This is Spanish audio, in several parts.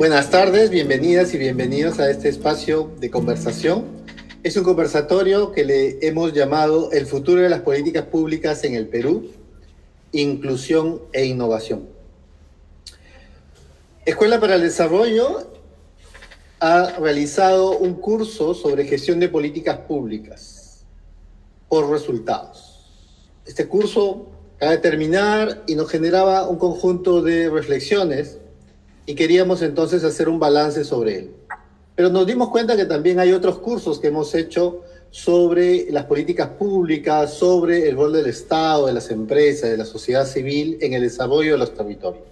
Buenas tardes, bienvenidas y bienvenidos a este espacio de conversación. Es un conversatorio que le hemos llamado El futuro de las políticas públicas en el Perú, inclusión e innovación. Escuela para el Desarrollo ha realizado un curso sobre gestión de políticas públicas por resultados. Este curso acaba de terminar y nos generaba un conjunto de reflexiones y queríamos entonces hacer un balance sobre él. Pero nos dimos cuenta que también hay otros cursos que hemos hecho sobre las políticas públicas, sobre el rol del Estado, de las empresas, de la sociedad civil en el desarrollo de los territorios.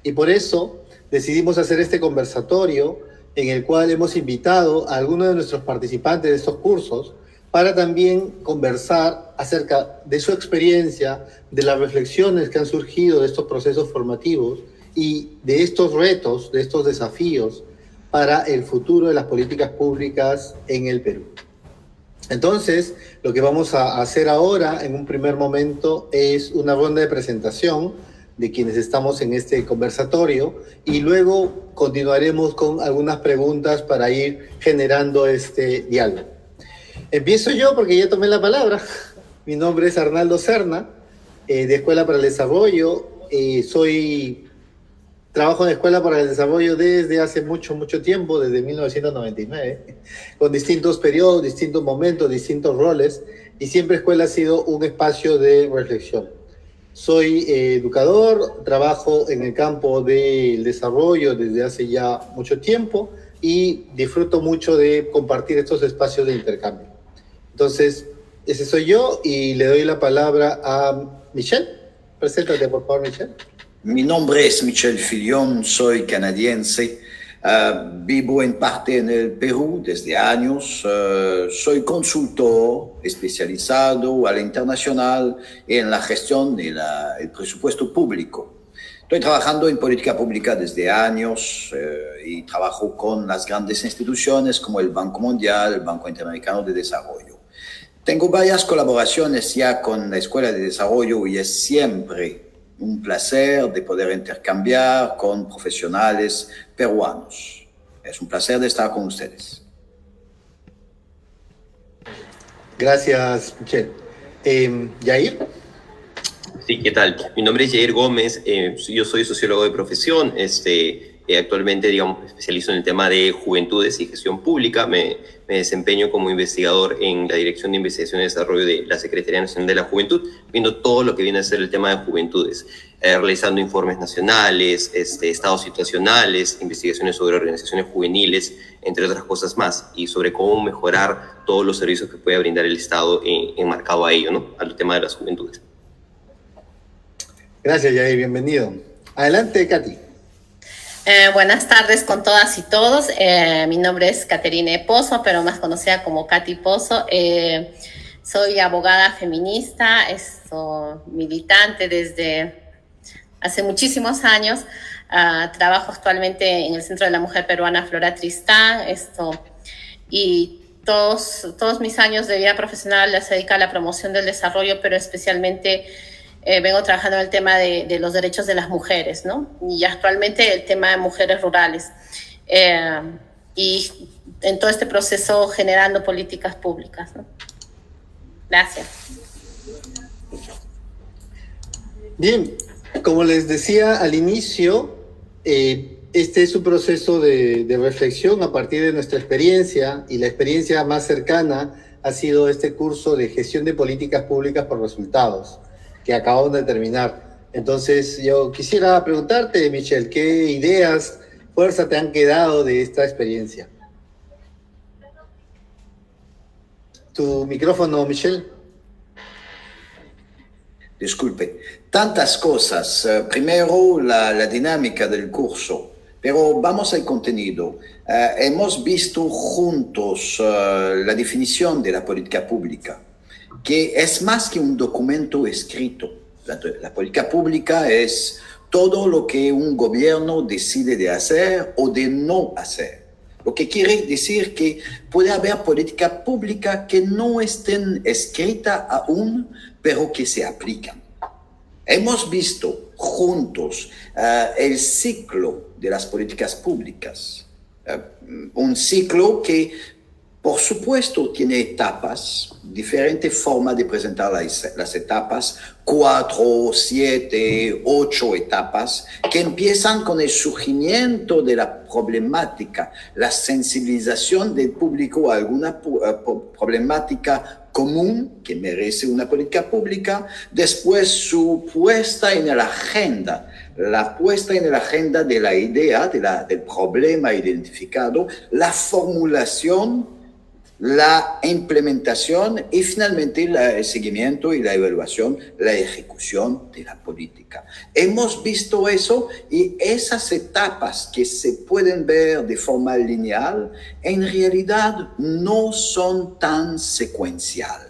Y por eso decidimos hacer este conversatorio en el cual hemos invitado a algunos de nuestros participantes de estos cursos para también conversar acerca de su experiencia, de las reflexiones que han surgido de estos procesos formativos y de estos retos, de estos desafíos para el futuro de las políticas públicas en el Perú. Entonces, lo que vamos a hacer ahora, en un primer momento, es una ronda de presentación de quienes estamos en este conversatorio y luego continuaremos con algunas preguntas para ir generando este diálogo. Empiezo yo porque ya tomé la palabra. Mi nombre es Arnaldo Serna, de Escuela para el Desarrollo. Trabajo en Escuela para el Desarrollo desde hace mucho tiempo, desde 1999, con distintos periodos, distintos momentos, distintos roles, y siempre Escuela ha sido un espacio de reflexión. Soy educador, trabajo en el campo del desarrollo desde hace ya mucho tiempo y disfruto mucho de compartir estos espacios de intercambio. Entonces, ese soy yo y le doy la palabra a Michelle. Preséntate, por favor, Michelle. Mi nombre es Michel Filión, soy canadiense, vivo en parte en el Perú desde años, soy consultor especializado al internacional en la gestión del presupuesto público. Estoy trabajando en política pública desde años y trabajo con las grandes instituciones como el Banco Mundial, el Banco Interamericano de Desarrollo. Tengo varias colaboraciones ya con la Escuela de Desarrollo y es siempre un placer de poder intercambiar con profesionales peruanos. Es un placer de estar con ustedes. Gracias, Michelle. ¿Yair? Sí, ¿qué tal? Mi nombre es Yair Gómez, yo soy sociólogo de profesión, actualmente, digamos, me especializo en el tema de juventudes y gestión pública, me desempeño como investigador en la Dirección de Investigación y Desarrollo de la Secretaría Nacional de la Juventud, viendo todo lo que viene a ser el tema de juventudes, realizando informes nacionales, estados situacionales, investigaciones sobre organizaciones juveniles, entre otras cosas más, y sobre cómo mejorar todos los servicios que puede brindar el Estado enmarcado a ello, ¿no? Al tema de las juventudes. Gracias, Yair, bienvenido. Adelante, Katy. Buenas tardes con todas y todos. Mi nombre es Caterine Pozo, pero más conocida como Katy Pozo. Soy abogada feminista, militante desde hace muchísimos años. Trabajo actualmente en el Centro de la Mujer Peruana Flora Tristán. Y todos mis años de vida profesional se dedica a la promoción del desarrollo, pero especialmente vengo trabajando en el tema de los derechos de las mujeres, ¿no? Y actualmente el tema de mujeres rurales. Y en todo este proceso generando políticas públicas, ¿no? Gracias. Bien, como les decía al inicio, este es un proceso de reflexión a partir de nuestra experiencia, y la experiencia más cercana ha sido este curso de gestión de políticas públicas por resultados, que acabamos de terminar. Entonces, yo quisiera preguntarte, Michelle, ¿qué ideas, fuerza te han quedado de esta experiencia? Tu micrófono, Michelle. Disculpe, tantas cosas. Primero, la dinámica del curso, pero vamos al contenido. Hemos visto juntos la definición de la política pública, que es más que un documento escrito. La política pública es todo lo que un gobierno decide de hacer o de no hacer. Lo que quiere decir que puede haber política pública que no estén escritas aún, pero que se aplican. Hemos visto juntos el ciclo de las políticas públicas. Un ciclo que, por supuesto, tiene etapas, diferentes formas de presentar las etapas, 4, 7, 8 etapas, que empiezan con el surgimiento de la problemática, la sensibilización del público a alguna problemática común que merece una política pública, después su puesta en la agenda, la puesta en la agenda de la idea, del problema identificado, la formulación, la implementación y finalmente el seguimiento y la evaluación, la ejecución de la política. Hemos visto eso y esas etapas que se pueden ver de forma lineal, en realidad no son tan secuencial.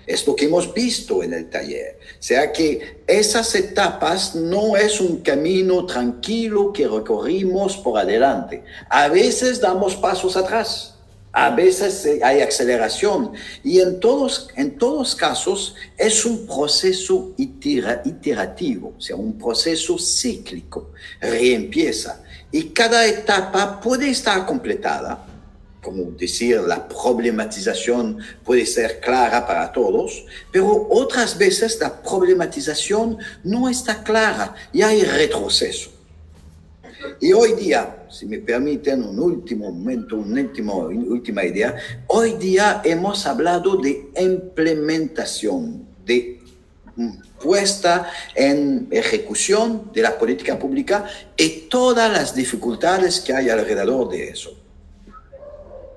Es lo que hemos visto en el taller. O sea que esas etapas no es un camino tranquilo que recorrimos por adelante. A veces damos pasos atrás. A veces hay aceleración y en todos casos es un proceso iterativo, o sea, un proceso cíclico, reempieza. Y cada etapa puede estar completada, como decir, la problematización puede ser clara para todos, pero otras veces la problematización no está clara y hay retroceso. Y hoy día, si me permiten un último momento, una última idea, hoy día hemos hablado de implementación, de puesta en ejecución de la política pública y todas las dificultades que hay alrededor de eso.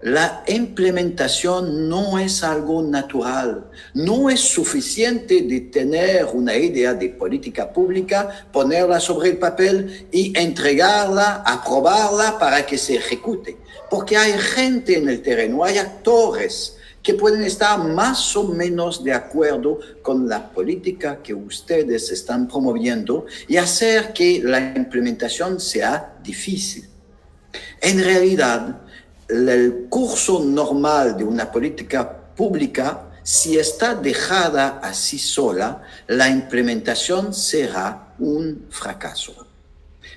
La implementación no es algo natural. No es suficiente de tener una idea de política pública, ponerla sobre el papel y entregarla, aprobarla para que se ejecute. Porque hay gente en el terreno, hay actores que pueden estar más o menos de acuerdo con la política que ustedes están promoviendo y hacer que la implementación sea difícil. En realidad, el curso normal de una política pública, si está dejada así sola, la implementación será un fracaso.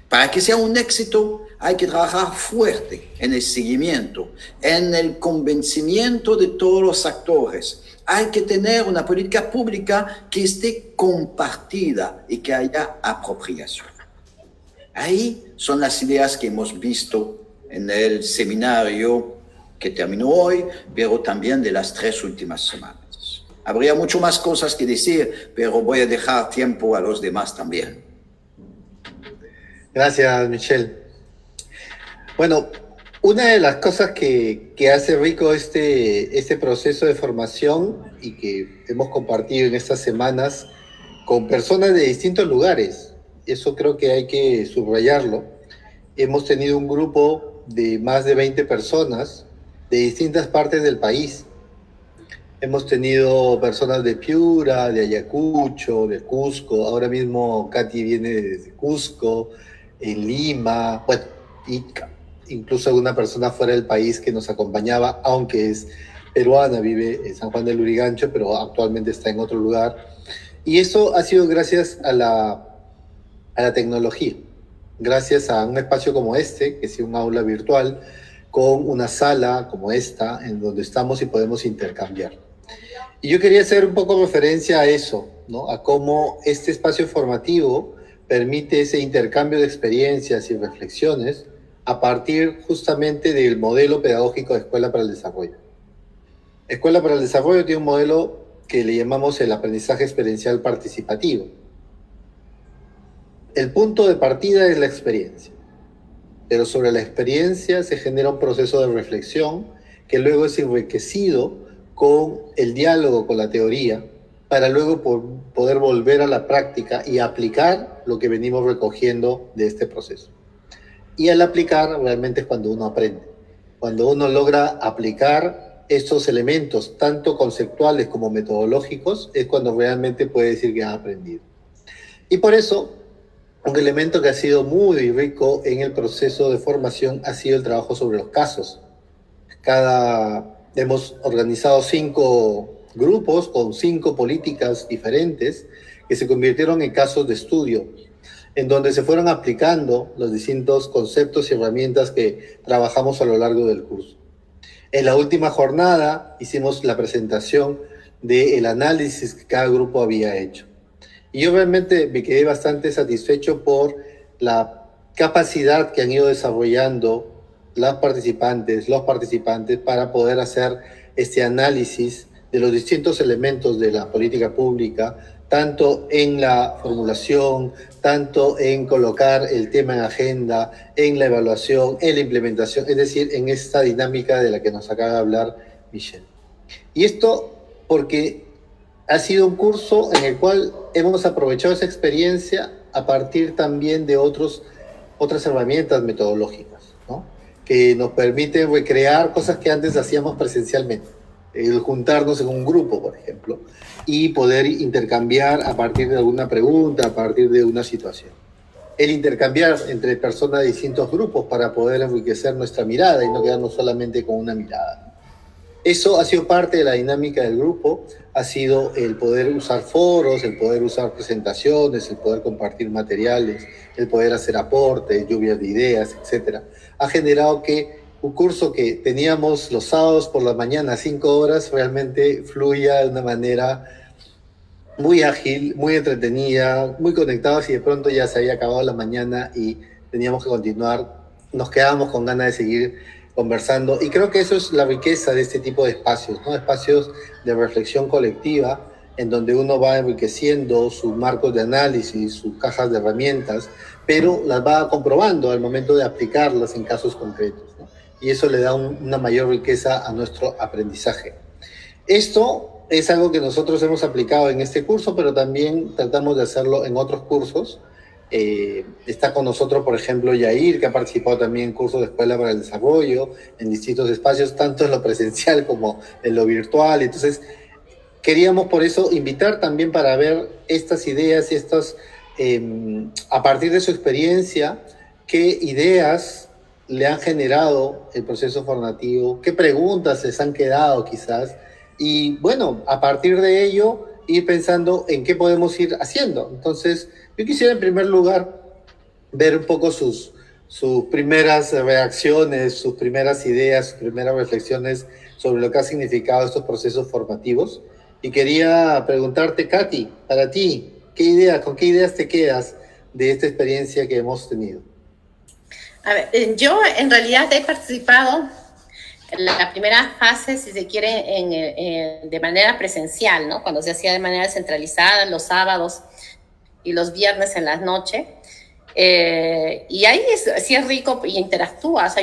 Para que sea un éxito, hay que trabajar fuerte en el seguimiento, en el convencimiento de todos los actores. Hay que tener una política pública que esté compartida y que haya apropiación. Ahí son las ideas que hemos visto en el seminario que terminó hoy, pero también de las 3 últimas semanas. Habría mucho más cosas que decir, pero voy a dejar tiempo a los demás también. Gracias, Michel. Bueno, una de las cosas que hace rico este proceso de formación y que hemos compartido en estas semanas con personas de distintos lugares, eso creo que hay que subrayarlo. Hemos tenido un grupo de más de 20 personas de distintas partes del país. Hemos tenido personas de Piura, de Ayacucho, de Cusco. Ahora mismo Katy viene de Cusco, en Lima, bueno, y incluso alguna persona fuera del país que nos acompañaba, aunque es peruana, vive en San Juan del Lurigancho, pero actualmente está en otro lugar. Y eso ha sido gracias a la tecnología. Gracias a un espacio como este, que es un aula virtual, con una sala como esta, en donde estamos y podemos intercambiar. Y yo quería hacer un poco referencia a eso, ¿no? A cómo este espacio formativo permite ese intercambio de experiencias y reflexiones a partir justamente del modelo pedagógico de Escuela para el Desarrollo. Escuela para el Desarrollo tiene un modelo que le llamamos el aprendizaje experiencial participativo. El punto de partida es la experiencia, pero sobre la experiencia se genera un proceso de reflexión que luego es enriquecido con el diálogo con la teoría para luego poder volver a la práctica y aplicar lo que venimos recogiendo de este proceso. Y al aplicar realmente es cuando uno aprende, cuando uno logra aplicar estos elementos, tanto conceptuales como metodológicos, es cuando realmente puede decir que ha aprendido. Y por eso, un elemento que ha sido muy rico en el proceso de formación ha sido el trabajo sobre los casos. Hemos organizado 5 grupos con 5 políticas diferentes que se convirtieron en casos de estudio. en donde se fueron aplicando los distintos conceptos y herramientas que trabajamos a lo largo del curso. En la última jornada hicimos la presentación del análisis que cada grupo había hecho. Y yo realmente me quedé bastante satisfecho por la capacidad que han ido desarrollando los participantes para poder hacer este análisis de los distintos elementos de la política pública, tanto en la formulación, tanto en colocar el tema en agenda, en la evaluación, en la implementación, es decir, en esta dinámica de la que nos acaba de hablar Michelle. Y esto porque ha sido un curso en el cual hemos aprovechado esa experiencia a partir también de otras herramientas metodológicas, ¿no? Que nos permiten recrear cosas que antes hacíamos presencialmente. El juntarnos en un grupo, por ejemplo, y poder intercambiar a partir de alguna pregunta, a partir de una situación. El intercambiar entre personas de distintos grupos para poder enriquecer nuestra mirada y no quedarnos solamente con una mirada. Eso ha sido parte de la dinámica del grupo, ha sido el poder usar foros, el poder usar presentaciones, el poder compartir materiales, el poder hacer aportes, lluvias de ideas, etc. Ha generado que un curso que teníamos los sábados por la mañana, 5 horas, realmente fluya de una manera muy ágil, muy entretenida, muy conectados, y de pronto ya se había acabado la mañana y teníamos que continuar. Nos quedábamos con ganas de seguir conversando, y creo que eso es la riqueza de este tipo de espacios, ¿no? Espacios de reflexión colectiva en donde uno va enriqueciendo sus marcos de análisis, sus cajas de herramientas, pero las va comprobando al momento de aplicarlas en casos concretos, ¿no? Y eso le da una mayor riqueza a nuestro aprendizaje. Esto es algo que nosotros hemos aplicado en este curso, pero también tratamos de hacerlo en otros cursos. Está con nosotros, por ejemplo, Yair, que ha participado también en cursos de Escuela para el Desarrollo, en distintos espacios, tanto en lo presencial como en lo virtual. Entonces, queríamos por eso invitar también para ver estas ideas y a partir de su experiencia, qué ideas le han generado el proceso formativo, qué preguntas les han quedado quizás, y bueno, a partir de ello, ir pensando en qué podemos ir haciendo. Entonces, yo quisiera en primer lugar ver un poco sus primeras reacciones, sus primeras ideas, sus primeras reflexiones sobre lo que ha significado estos procesos formativos. Y quería preguntarte, Katy, para ti, ¿con qué ideas te quedas de esta experiencia que hemos tenido? A ver, yo en realidad he participado en la primera fase, si se quiere, de manera presencial, ¿no? Cuando se hacía de manera centralizada, los sábados y los viernes en la noche. Y ahí sí es rico y interactúas,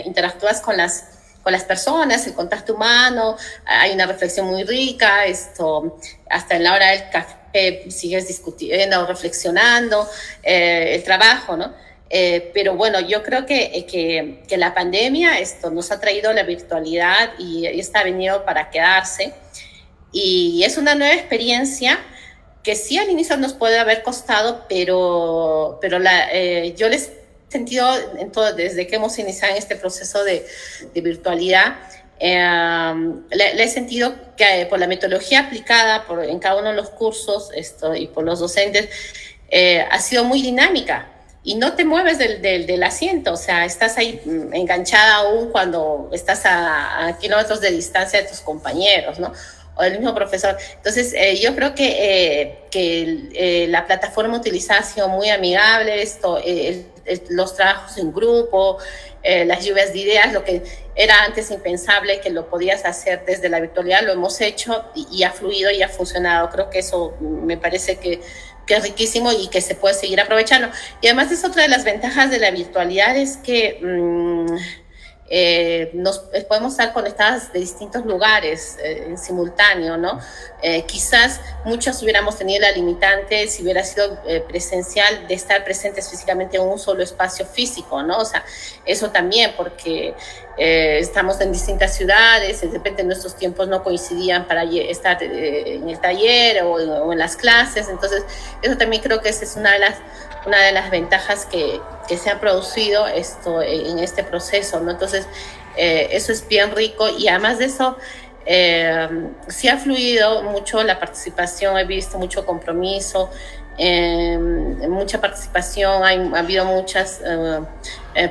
interactúas con las personas, el contacto humano, hay una reflexión muy rica, hasta en la hora del café sigues discutiendo, reflexionando, el trabajo, ¿no? Pero bueno, yo creo que la pandemia nos ha traído la virtualidad y esta ha venido para quedarse, y es una nueva experiencia que sí al inicio nos puede haber costado, pero yo les he sentido desde que hemos iniciado en este proceso de virtualidad, le he sentido que por la metodología aplicada en cada uno de los cursos y por los docentes, ha sido muy dinámica. Y no te mueves del asiento, o sea, estás ahí enganchada aún cuando estás a kilómetros de distancia de tus compañeros, ¿no? O del mismo profesor. Entonces, yo creo que la plataforma utilizada ha sido muy amigable, los trabajos en grupo, las lluvias de ideas, lo que era antes impensable que lo podías hacer desde la virtualidad, lo hemos hecho y ha fluido y ha funcionado. Creo que eso me parece que es riquísimo y que se puede seguir aprovechando. Y además es otra de las ventajas de la virtualidad, es que podemos estar conectadas de distintos lugares en simultáneo, ¿no? Quizás muchos hubiéramos tenido la limitante, si hubiera sido presencial, de estar presentes físicamente en un solo espacio físico, ¿no? O sea, eso también, porque estamos en distintas ciudades, de repente nuestros tiempos no coincidían para estar en el taller o en las clases. Entonces, eso también creo que esa es una de las ventajas que se ha producido en este proceso, ¿no? Entonces, eso es bien rico, y además de eso, Sí ha fluido mucho la participación, he visto mucho compromiso, mucha participación, ha habido muchos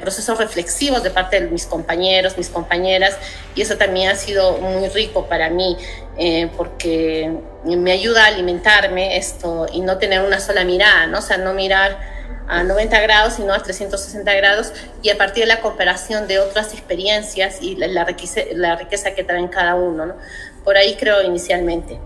procesos reflexivos de parte de mis compañeros, mis compañeras, y eso también ha sido muy rico para mí, porque me ayuda a alimentarme esto y no tener una sola mirada, ¿no? O sea, no mirar a 90 grados, sino a 360 grados, y a partir de la cooperación de otras experiencias y la riqueza que traen cada uno, ¿no? Por ahí creo inicialmente.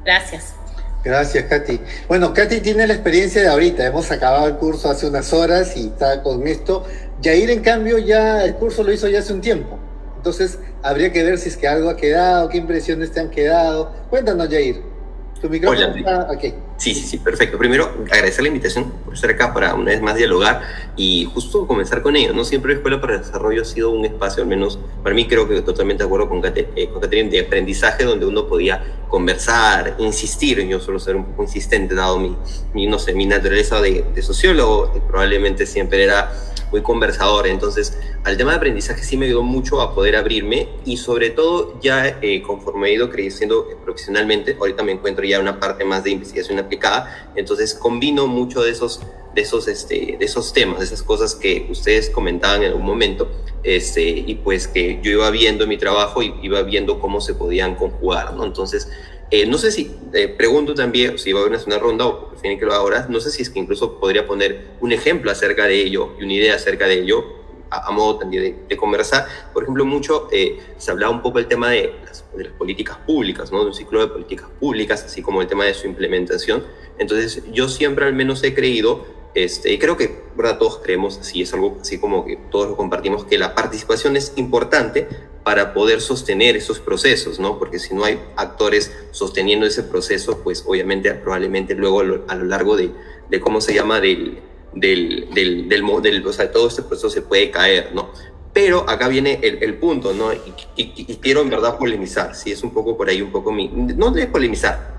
Gracias. Gracias, Katy. Bueno, Katy tiene la experiencia de ahorita. Hemos acabado el curso hace unas horas y está con esto. Yair, en cambio, ya el curso lo hizo ya hace un tiempo. Entonces, habría que ver si es que algo ha quedado, qué impresiones te han quedado. Cuéntanos, Yair. Tu micrófono está aquí. Sí, perfecto. Primero, agradecer la invitación por estar acá para una vez más dialogar y justo comenzar con ello, ¿no? Siempre la Escuela para el Desarrollo ha sido un espacio, al menos para mí, creo que totalmente de acuerdo con Caterina, de aprendizaje donde uno podía conversar, insistir. Yo suelo ser un poco insistente, dado mi naturaleza de sociólogo, probablemente siempre era muy conversador. Entonces, al tema de aprendizaje sí me ayudó mucho a poder abrirme y sobre todo ya conforme he ido creciendo profesionalmente, ahorita me encuentro ya en una parte más de investigación aplicada, entonces combino mucho de esos temas, de esas cosas que ustedes comentaban en algún momento, y pues que yo iba viendo en mi trabajo y iba viendo cómo se podían conjugar, ¿no? Entonces, no sé si, pregunto también, si va a haber una ronda o prefieren que lo haga ahora, no sé si es que incluso podría poner un ejemplo acerca de ello y una idea acerca de ello, a modo también de conversar. Por ejemplo, mucho se hablaba un poco del tema de las políticas públicas, ¿no? De un ciclo de políticas públicas, así como el tema de su implementación. Entonces, yo siempre al menos he creído, y creo que, ¿verdad?, todos creemos, así es algo así como que todos lo compartimos, que la participación es importante para poder sostener esos procesos, ¿no? Porque si no hay actores sosteniendo ese proceso, pues obviamente probablemente luego a lo largo de ¿cómo se llama?, o sea, todo este proceso se puede caer, ¿no? Pero acá viene el punto, ¿no? Y quiero en verdad polemizar, sí, es un poco por ahí, un poco no es polemizar,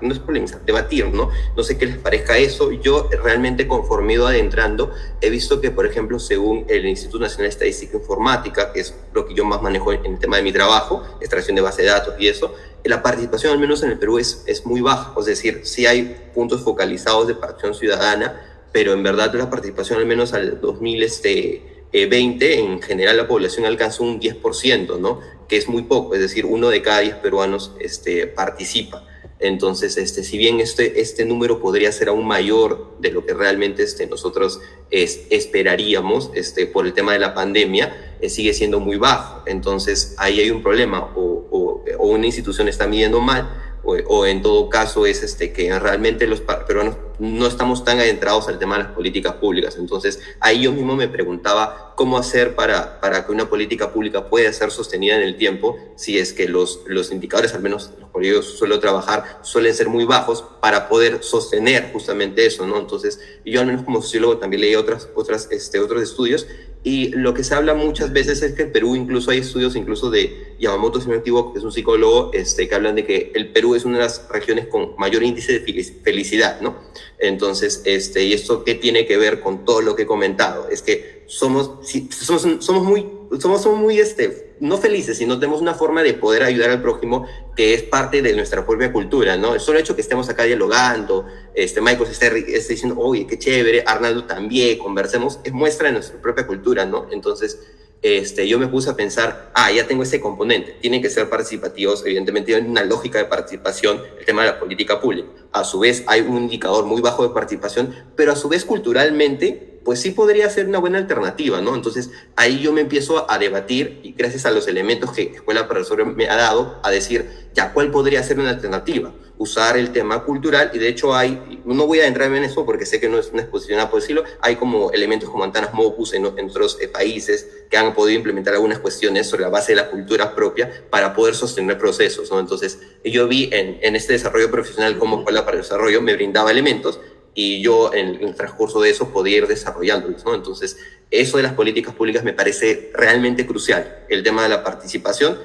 debatir, ¿no? No sé qué les parezca eso. Yo realmente, conforme he ido adentrando, he visto que, por ejemplo, según el Instituto Nacional de Estadística e Informática, que es lo que yo más manejo en el tema de mi trabajo, extracción de base de datos y eso, la participación, al menos en el Perú, es muy baja. Es decir, sí hay puntos focalizados de participación ciudadana, pero en verdad la participación, al menos al 2020, en general la población alcanzó un 10%, ¿no? Que es muy poco, es decir, 1 de cada 10 peruanos participa. Entonces, si bien este número podría ser aún mayor de lo que realmente nosotros esperaríamos por el tema de la pandemia, sigue siendo muy bajo. Entonces, ahí hay un problema, o una institución está midiendo mal, o en todo caso es que realmente los peruanos no estamos tan adentrados al tema de las políticas públicas. Entonces, ahí yo mismo me preguntaba cómo hacer para que una política pública pueda ser sostenida en el tiempo, si es que los indicadores, al menos los por ellos suelo trabajar, suelen ser muy bajos para poder sostener justamente eso, ¿no? Entonces, yo al menos como sociólogo también leí otros estudios, y lo que se habla muchas veces es que el Perú, incluso hay estudios incluso de Yamamoto, si no me equivoco, que es un psicólogo, que hablan de que el Perú es una de las regiones con mayor índice de felicidad, ¿no? Entonces, ¿y esto qué tiene que ver con todo lo que he comentado? Es que somos muy, no felices, sino tenemos una forma de poder ayudar al prójimo que es parte de nuestra propia cultura, ¿no? El solo hecho que estemos acá dialogando, Michael está diciendo, oye, qué chévere, Arnaldo también, conversemos, es muestra de nuestra propia cultura, ¿no? Entonces, yo me puse a pensar, ya tengo ese componente, tienen que ser participativos, evidentemente hay una lógica de participación, el tema de la política pública. A su vez hay un indicador muy bajo de participación, pero a su vez culturalmente, pues sí podría ser una buena alternativa, ¿no? Entonces ahí yo me empiezo a debatir, y gracias a los elementos que Escuela para el Desarrollo me ha dado, a decir, ¿cuál podría ser una alternativa? Usar el tema cultural, y de hecho no voy a entrarme en eso porque sé que no es una exposición a decirlo, hay como elementos como Antanas Mopus en otros países que han podido implementar algunas cuestiones sobre la base de la cultura propia para poder sostener procesos, ¿no? Entonces yo vi en este desarrollo profesional como Escuela para el Desarrollo me brindaba elementos, y yo en el transcurso de eso podía ir desarrollándolos, ¿no? Entonces, eso de las políticas públicas me parece realmente crucial, el tema de la participación,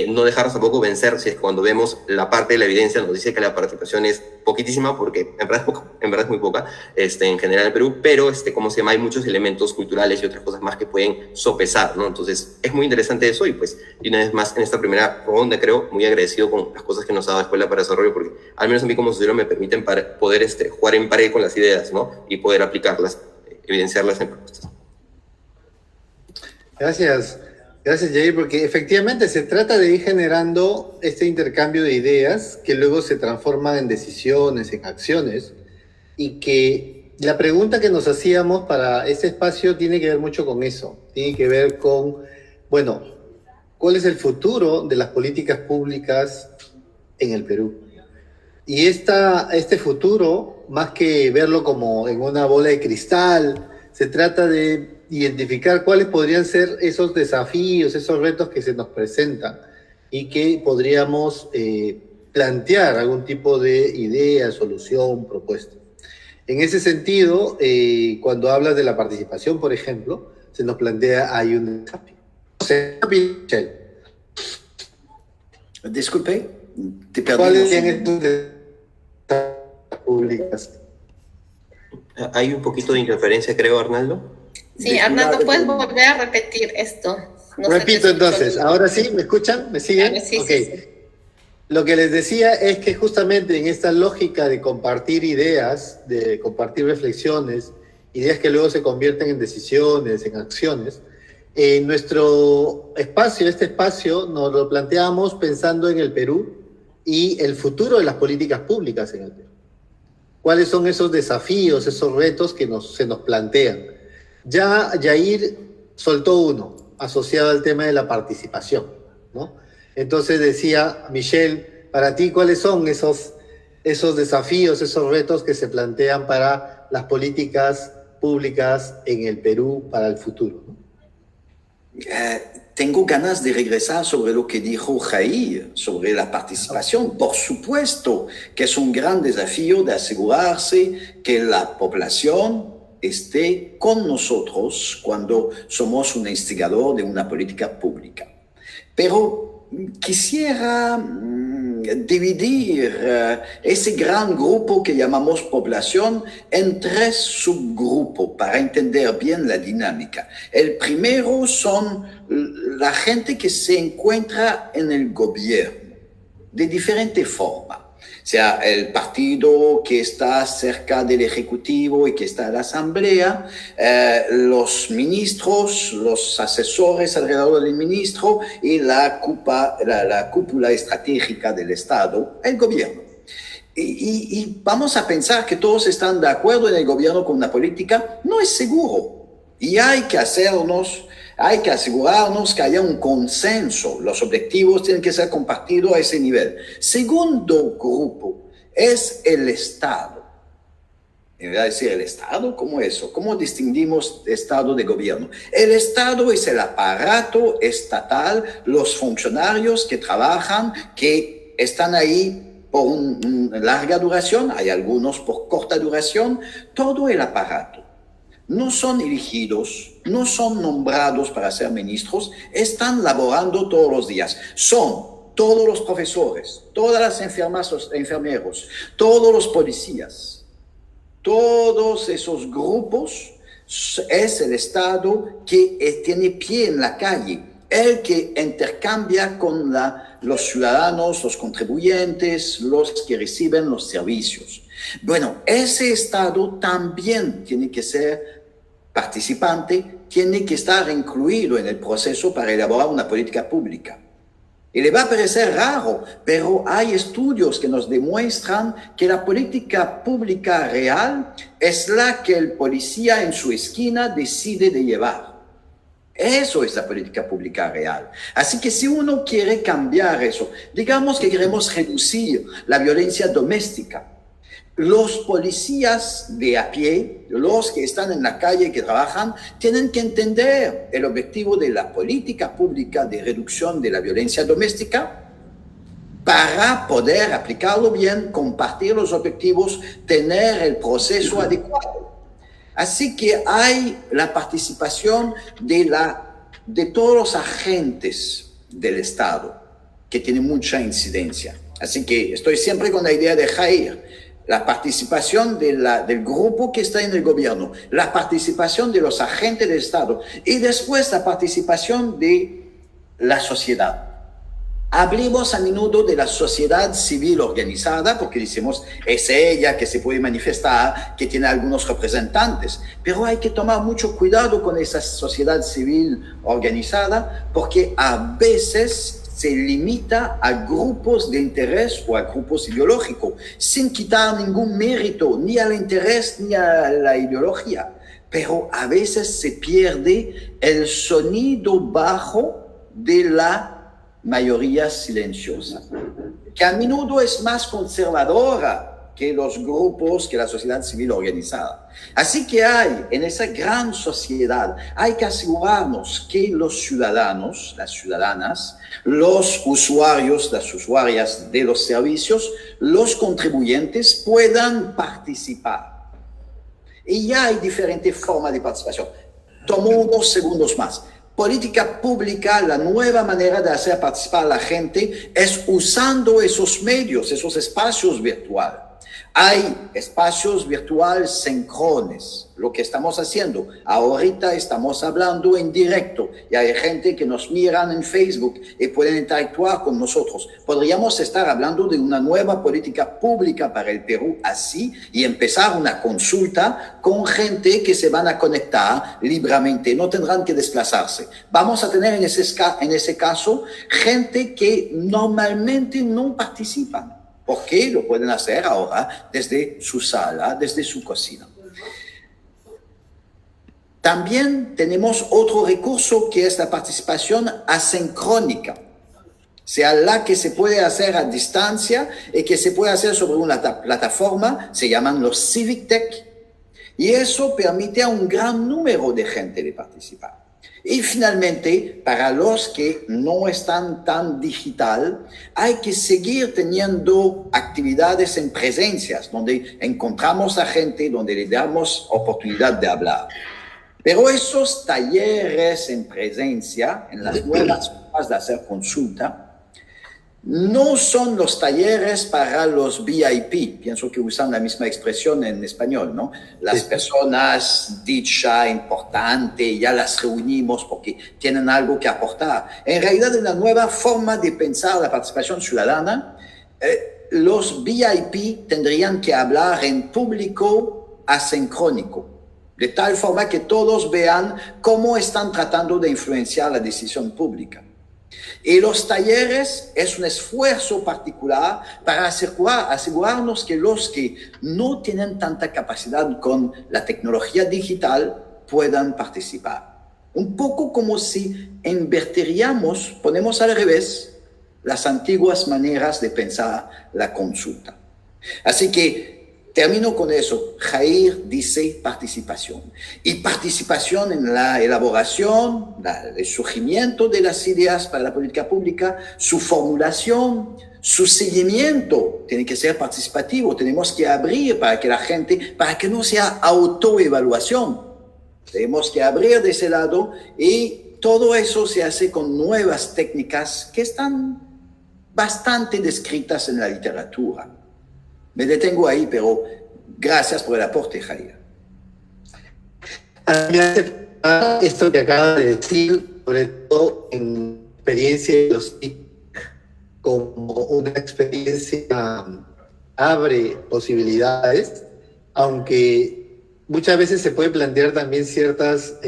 no dejarnos tampoco vencer si es cuando vemos la parte de la evidencia nos dice que la participación es poquitísima, porque en verdad es, en verdad es muy poca en general en Perú, pero ¿cómo se llama? Hay muchos elementos culturales y otras cosas más que pueden sopesar, ¿no? Entonces es muy interesante eso y pues y una vez más en esta primera ronda creo muy agradecido con las cosas que nos ha dado Escuela para Desarrollo, porque al menos a mí como sociólogo me permiten poder jugar en pared con las ideas, ¿no? Y poder aplicarlas, evidenciarlas en propuestas. Gracias. Gracias, Jair, porque efectivamente se trata de ir generando este intercambio de ideas que luego se transforman en decisiones, en acciones, y que la pregunta que nos hacíamos para este espacio tiene que ver mucho con eso, tiene que ver con, bueno, ¿cuál es el futuro de las políticas públicas en el Perú? Y este futuro, más que verlo como en una bola de cristal, se trata de identificar cuáles podrían ser esos desafíos, esos retos que se nos presentan y que podríamos plantear algún tipo de idea, solución, propuesta. En ese sentido, cuando hablas de la participación, por ejemplo, se nos plantea, hay un desafío. Disculpe, te perdí. ¿Cuáles son estos desafíos públicas? Hay un poquito de interferencia, creo, Arnaldo. Sí, Arnaldo, ¿puedes volver a repetir esto? No Repito entonces, ahora sí, ¿me escuchan? ¿Me siguen? Claro, sí, okay. Sí. Lo que les decía es que justamente en esta lógica de compartir ideas, de compartir reflexiones, ideas que luego se convierten en decisiones, en acciones, nuestro espacio, este espacio, nos lo planteamos pensando en el Perú y el futuro de las políticas públicas en el Perú. ¿Cuáles son esos desafíos, esos retos que se nos plantean? Ya Jair soltó uno, asociado al tema de la participación, ¿no? Entonces decía, Michelle, para ti, ¿cuáles son esos desafíos, esos retos que se plantean para las políticas públicas en el Perú para el futuro, ¿no? Tengo ganas de regresar sobre lo que dijo Jair, sobre la participación. Por supuesto que es un gran desafío de asegurarse que la población esté con nosotros cuando somos un instigador de una política pública. Pero quisiera dividir ese gran grupo que llamamos población en 3 subgrupos para entender bien la dinámica. El primero son la gente que se encuentra en el gobierno de diferente forma. Sea el partido que está cerca del Ejecutivo y que está en la Asamblea, los ministros, los asesores alrededor del ministro y la cúpula estratégica del Estado, el gobierno. Y vamos a pensar que todos están de acuerdo en el gobierno con una política, no es seguro. Y hay que asegurarnos que haya un consenso. Los objetivos tienen que ser compartidos a ese nivel. Segundo grupo es el Estado. En verdad, decir el Estado, ¿cómo eso? ¿Cómo distinguimos Estado de gobierno? El Estado es el aparato estatal, los funcionarios que trabajan, que están ahí por una larga duración, hay algunos por corta duración, todo el aparato. No son elegidos, no son nombrados para ser ministros, están laborando todos los días. Son todos los profesores, todas las enfermeras, los enfermeros, todos los policías. Todos esos grupos es el Estado que tiene pie en la calle, el que intercambia con los ciudadanos, los contribuyentes, los que reciben los servicios. Bueno, ese Estado también tiene que ser participante, tiene que estar incluido en el proceso para elaborar una política pública. Y le va a parecer raro, pero hay estudios que nos demuestran que la política pública real es la que el policía en su esquina decide de llevar. Eso es la política pública real. Así que si uno quiere cambiar eso, digamos que queremos reducir la violencia doméstica, los policías de a pie, los que están en la calle, que trabajan, tienen que entender el objetivo de la política pública de reducción de la violencia doméstica para poder aplicarlo bien, compartir los objetivos, tener el proceso adecuado. Así que hay la participación de todos los agentes del Estado. que tiene mucha incidencia. Así que estoy siempre con la idea de Jair, la participación del grupo que está en el gobierno, la participación de los agentes del Estado y después la participación de la sociedad. Hablemos a menudo de la sociedad civil organizada porque decimos es ella que se puede manifestar, que tiene algunos representantes, pero hay que tomar mucho cuidado con esa sociedad civil organizada porque a veces se limita a grupos de interés o a grupos ideológicos, sin quitar ningún mérito ni al interés ni a la ideología. Pero a veces se pierde el sonido bajo de la mayoría silenciosa, que a menudo es más conservadora que los grupos, que la sociedad civil organizada. Así que en esa gran sociedad, hay que asegurarnos que los ciudadanos, las ciudadanas, los usuarios, las usuarias de los servicios, los contribuyentes puedan participar. Y ya hay diferentes formas de participación. Tomo unos segundos más. Política pública, la nueva manera de hacer participar a la gente es usando esos medios, esos espacios virtuales. Hay espacios virtuales sincrones, lo que estamos haciendo. Ahorita estamos hablando en directo y hay gente que nos miran en Facebook y pueden interactuar con nosotros. Podríamos estar hablando de una nueva política pública para el Perú así y empezar una consulta con gente que se van a conectar libremente, no tendrán que desplazarse. Vamos a tener en ese caso gente que normalmente no participan, porque lo pueden hacer ahora desde su sala, desde su cocina. También tenemos otro recurso que es la participación asincrónica, sea la que se puede hacer a distancia y que se puede hacer sobre una plataforma, se llaman los Civic Tech, y eso permite a un gran número de gente de participar. Y finalmente, para los que no están tan digital, hay que seguir teniendo actividades en presencias, donde encontramos a gente, donde le damos oportunidad de hablar. Pero esos talleres en presencia, en las nuevas formas de hacer consulta, no son los talleres para los VIP. Pienso que usan la misma expresión en español, ¿no? Las personas dicha, importante, ya las reunimos porque tienen algo que aportar. En realidad, en la nueva forma de pensar la participación ciudadana, los VIP tendrían que hablar en público asincrónico, de tal forma que todos vean cómo están tratando de influenciar la decisión pública. Y los talleres es un esfuerzo particular para asegurarnos que los que no tienen tanta capacidad con la tecnología digital puedan participar. Un poco como si invertiríamos, ponemos al revés, las antiguas maneras de pensar la consulta. Así que termino con eso. Jair dice participación. Y participación en la elaboración, el surgimiento de las ideas para la política pública, su formulación, su seguimiento tiene que ser participativo. Tenemos que abrir para que la gente, para que no sea autoevaluación. Tenemos que abrir de ese lado y todo eso se hace con nuevas técnicas que están bastante descritas en la literatura. Me detengo ahí, pero gracias por el aporte, Jair. A mí me hace pensar esto que acaba de decir, sobre todo en experiencia de los TIC, como una experiencia abre posibilidades, aunque muchas veces se puede plantear también ciertas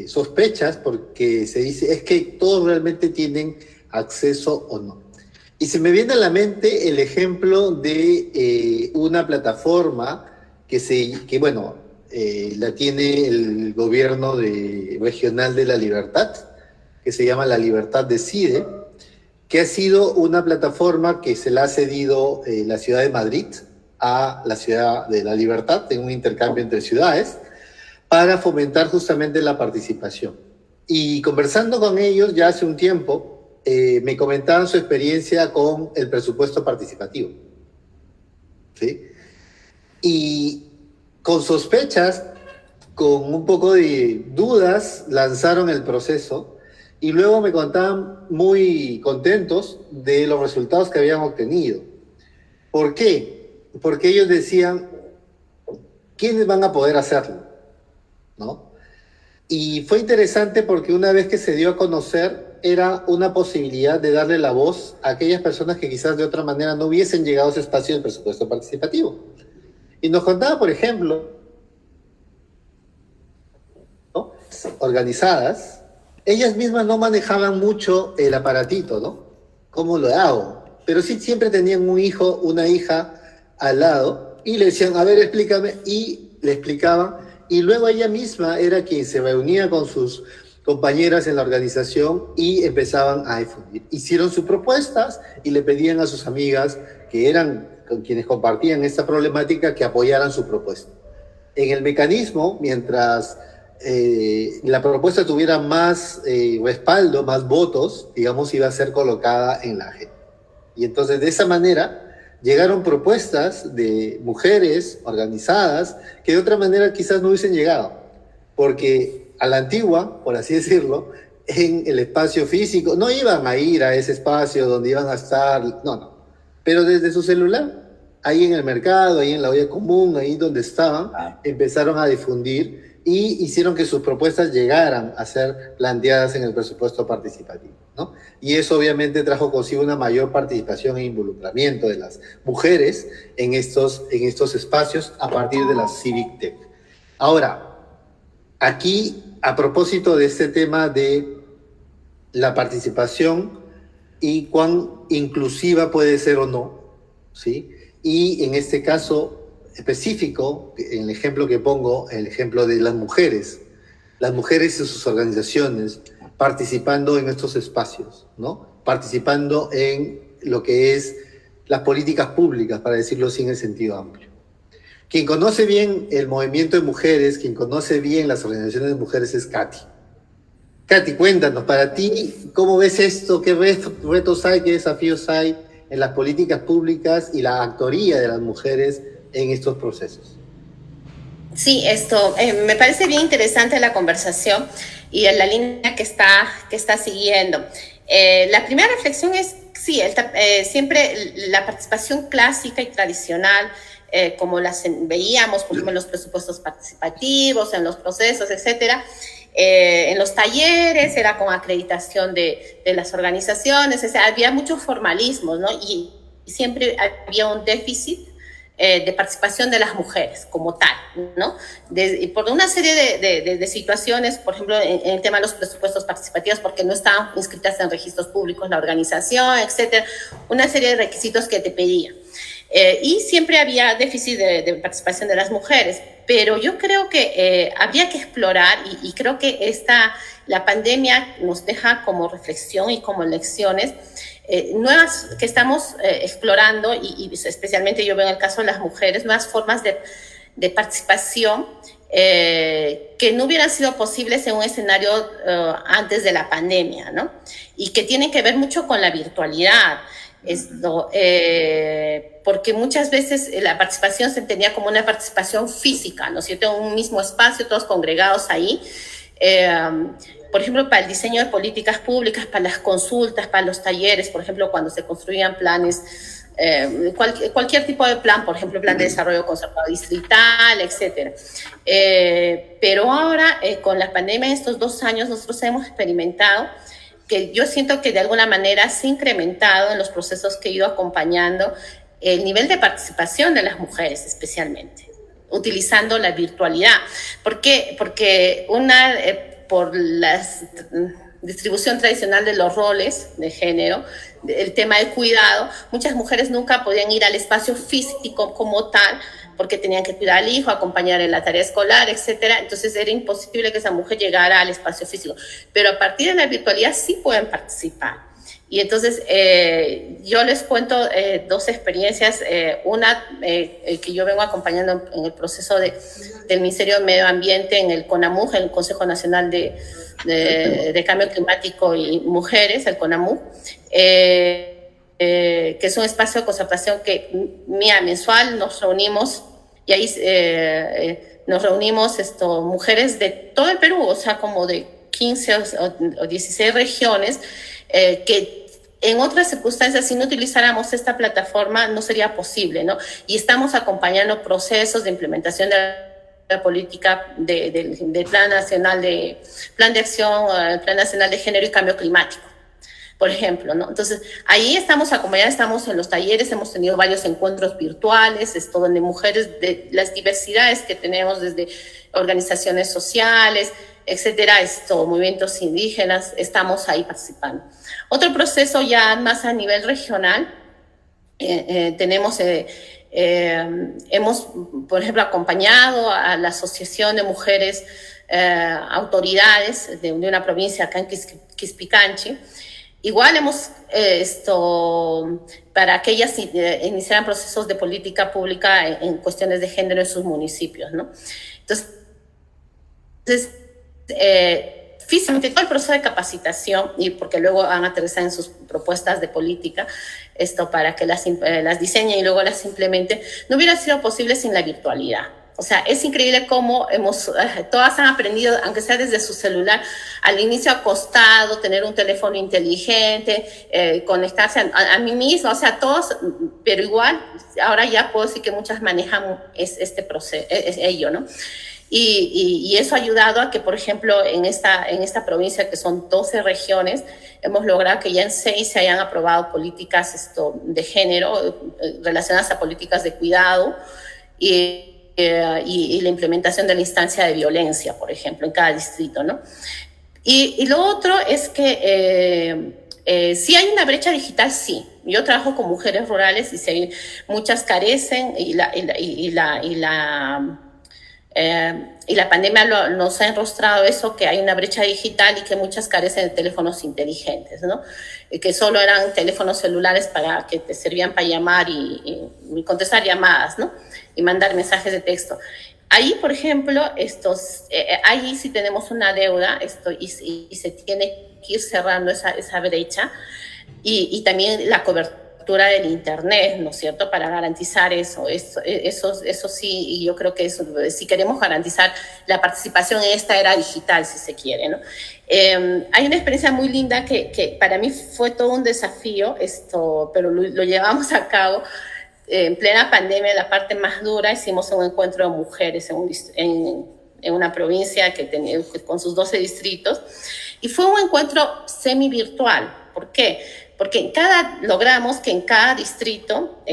sospechas, porque se dice, es que todos realmente tienen acceso o no. Y se me viene a la mente el ejemplo de una plataforma que la tiene el gobierno regional de La Libertad, que se llama La Libertad Decide, que ha sido una plataforma que se la ha cedido la ciudad de Madrid a la ciudad de La Libertad, en un intercambio entre ciudades, para fomentar justamente la participación. Y conversando con ellos ya hace un tiempo, me comentaban su experiencia con el presupuesto participativo, ¿sí? Y con sospechas, con un poco de dudas, lanzaron el proceso y luego me contaban muy contentos de los resultados que habían obtenido. ¿Por qué? Porque ellos decían, ¿quiénes van a poder hacerlo? ¿No? Y fue interesante porque una vez que se dio a conocer, era una posibilidad de darle la voz a aquellas personas que quizás de otra manera no hubiesen llegado a ese espacio del presupuesto participativo. Y nos contaba, por ejemplo, ¿no?, organizadas, ellas mismas no manejaban mucho el aparatito, ¿no? ¿Cómo lo hago? Pero sí siempre tenían un hijo, una hija al lado y le decían, a ver, explícame, y le explicaban, y luego ella misma era quien se reunía con sus compañeras en la organización y empezaban a difundir. Hicieron sus propuestas y le pedían a sus amigas, que eran con quienes compartían esta problemática, que apoyaran su propuesta. En el mecanismo, mientras la propuesta tuviera más respaldo, más votos, digamos, iba a ser colocada en la agenda. Y entonces, de esa manera, llegaron propuestas de mujeres organizadas que de otra manera quizás no hubiesen llegado, porque a la antigua, por así decirlo, en el espacio físico, no iban a ir a ese espacio donde iban a estar, no, pero desde su celular, ahí en el mercado, ahí en la olla común, ahí donde estaban, empezaron a difundir y hicieron que sus propuestas llegaran a ser planteadas en el presupuesto participativo, ¿no? Y eso obviamente trajo consigo una mayor participación e involucramiento de las mujeres en estos espacios a partir de la Civic Tech. Ahora, aquí, a propósito de este tema de la participación y cuán inclusiva puede ser o no, ¿sí? Y en este caso específico, en el ejemplo que pongo, el ejemplo de las mujeres y sus organizaciones participando en estos espacios, ¿no? Participando en lo que es las políticas públicas, para decirlo así en el sentido amplio. Quien conoce bien el movimiento de mujeres, quien conoce bien las organizaciones de mujeres es Katy. Katy, cuéntanos, para ti, ¿cómo ves esto? ¿Qué retos hay, qué desafíos hay en las políticas públicas y la actoría de las mujeres en estos procesos? Sí, me parece bien interesante la conversación y en la línea que está siguiendo. La primera reflexión es, sí, siempre la participación clásica y tradicional, como las veíamos, por ejemplo, en los presupuestos participativos, en los procesos, etcétera, en los talleres, era con acreditación de las organizaciones, o sea, había muchos formalismos, ¿no? Y siempre había un déficit de participación de las mujeres como tal, ¿no? Por una serie de situaciones, por ejemplo, en el tema de los presupuestos participativos, porque no estaban inscritas en registros públicos la organización, etcétera, una serie de requisitos que te pedían. Y siempre había déficit de participación de las mujeres, pero yo creo que habría que explorar, y creo que la pandemia nos deja como reflexión y como lecciones nuevas que estamos explorando, y especialmente yo veo en el caso de las mujeres, nuevas formas de participación que no hubieran sido posibles en un escenario antes de la pandemia, ¿no? Y que tienen que ver mucho con la virtualidad. Porque muchas veces la participación se entendía como una participación física, ¿no es cierto? En un mismo espacio, todos congregados ahí. Por ejemplo, para el diseño de políticas públicas, para las consultas, para los talleres, por ejemplo, cuando se construían planes, cualquier tipo de plan, por ejemplo, plan de desarrollo concertado distrital, etcétera. Pero ahora, con la pandemia, estos 2 años, nosotros hemos experimentado que yo siento que de alguna manera se ha incrementado en los procesos que he ido acompañando el nivel de participación de las mujeres, especialmente, utilizando la virtualidad. ¿Por qué? Porque por la distribución tradicional de los roles de género, el tema del cuidado, muchas mujeres nunca podían ir al espacio físico como tal, porque tenían que cuidar al hijo, acompañar en la tarea escolar, etcétera. Entonces era imposible que esa mujer llegara al espacio físico. Pero a partir de la virtualidad sí pueden participar. Y entonces yo les cuento 2 experiencias. Una que yo vengo acompañando en el proceso del Ministerio de Medio Ambiente en el CONAMUJ, el Consejo Nacional de Cambio Climático y Mujeres, el CONAMUJ, que es un espacio de concertación que mensual nos reunimos, y ahí nos reunimos mujeres de todo el Perú, o sea, como de 15 o 16 regiones que en otras circunstancias, si no utilizáramos esta plataforma, no sería posible, ¿no? Y estamos acompañando procesos de implementación de la política del Plan Nacional Plan de Acción, Plan Nacional de Género y Cambio Climático, por ejemplo, ¿no? Entonces, ahí estamos acompañando, estamos en los talleres, hemos tenido varios encuentros virtuales, donde mujeres de las diversidades que tenemos, desde organizaciones sociales, etcétera, movimientos indígenas, estamos ahí participando. Otro proceso ya más a nivel regional, hemos, por ejemplo, acompañado a la Asociación de Mujeres Autoridades de una provincia acá en Quispicanchi. Igual hemos, para que ellas iniciaran procesos de política pública en cuestiones de género en sus municipios, ¿no? Entonces, físicamente todo el proceso de capacitación, y porque luego van a aterrizar en sus propuestas de política, para que las diseñen y luego las implementen, no hubiera sido posible sin la virtualidad. O sea, es increíble cómo todas han aprendido, aunque sea desde su celular, al inicio acostado, tener un teléfono inteligente, conectarse a mí misma, o sea, todos, pero igual, ahora ya puedo decir que muchas manejan este proceso, ello, ¿no? Y eso ha ayudado a que, por ejemplo, en esta provincia, que son 12 regiones, hemos logrado que ya en 6 se hayan aprobado políticas de género relacionadas a políticas de cuidado y la implementación de la instancia de violencia, por ejemplo, en cada distrito, ¿no? Y lo otro es que sí hay una brecha digital, sí. Yo trabajo con mujeres rurales y muchas carecen y la pandemia nos ha enrostrado eso, que hay una brecha digital y que muchas carecen de teléfonos inteligentes, ¿no? Que solo eran teléfonos celulares que te servían para llamar y contestar llamadas, ¿no? Y mandar mensajes de texto. Ahí, por ejemplo, ahí sí tenemos una deuda y se tiene que ir cerrando esa brecha y también la cobertura del Internet, ¿no es cierto?, para garantizar eso sí, y yo creo que si queremos garantizar la participación en esta era digital, si se quiere, ¿no? Hay una experiencia muy linda que para mí fue todo un desafío, pero lo llevamos a cabo. En plena pandemia, la parte más dura, hicimos un encuentro de mujeres en una provincia con sus 12 distritos, y fue un encuentro semi-virtual. ¿Por qué? Porque logramos que en cada distrito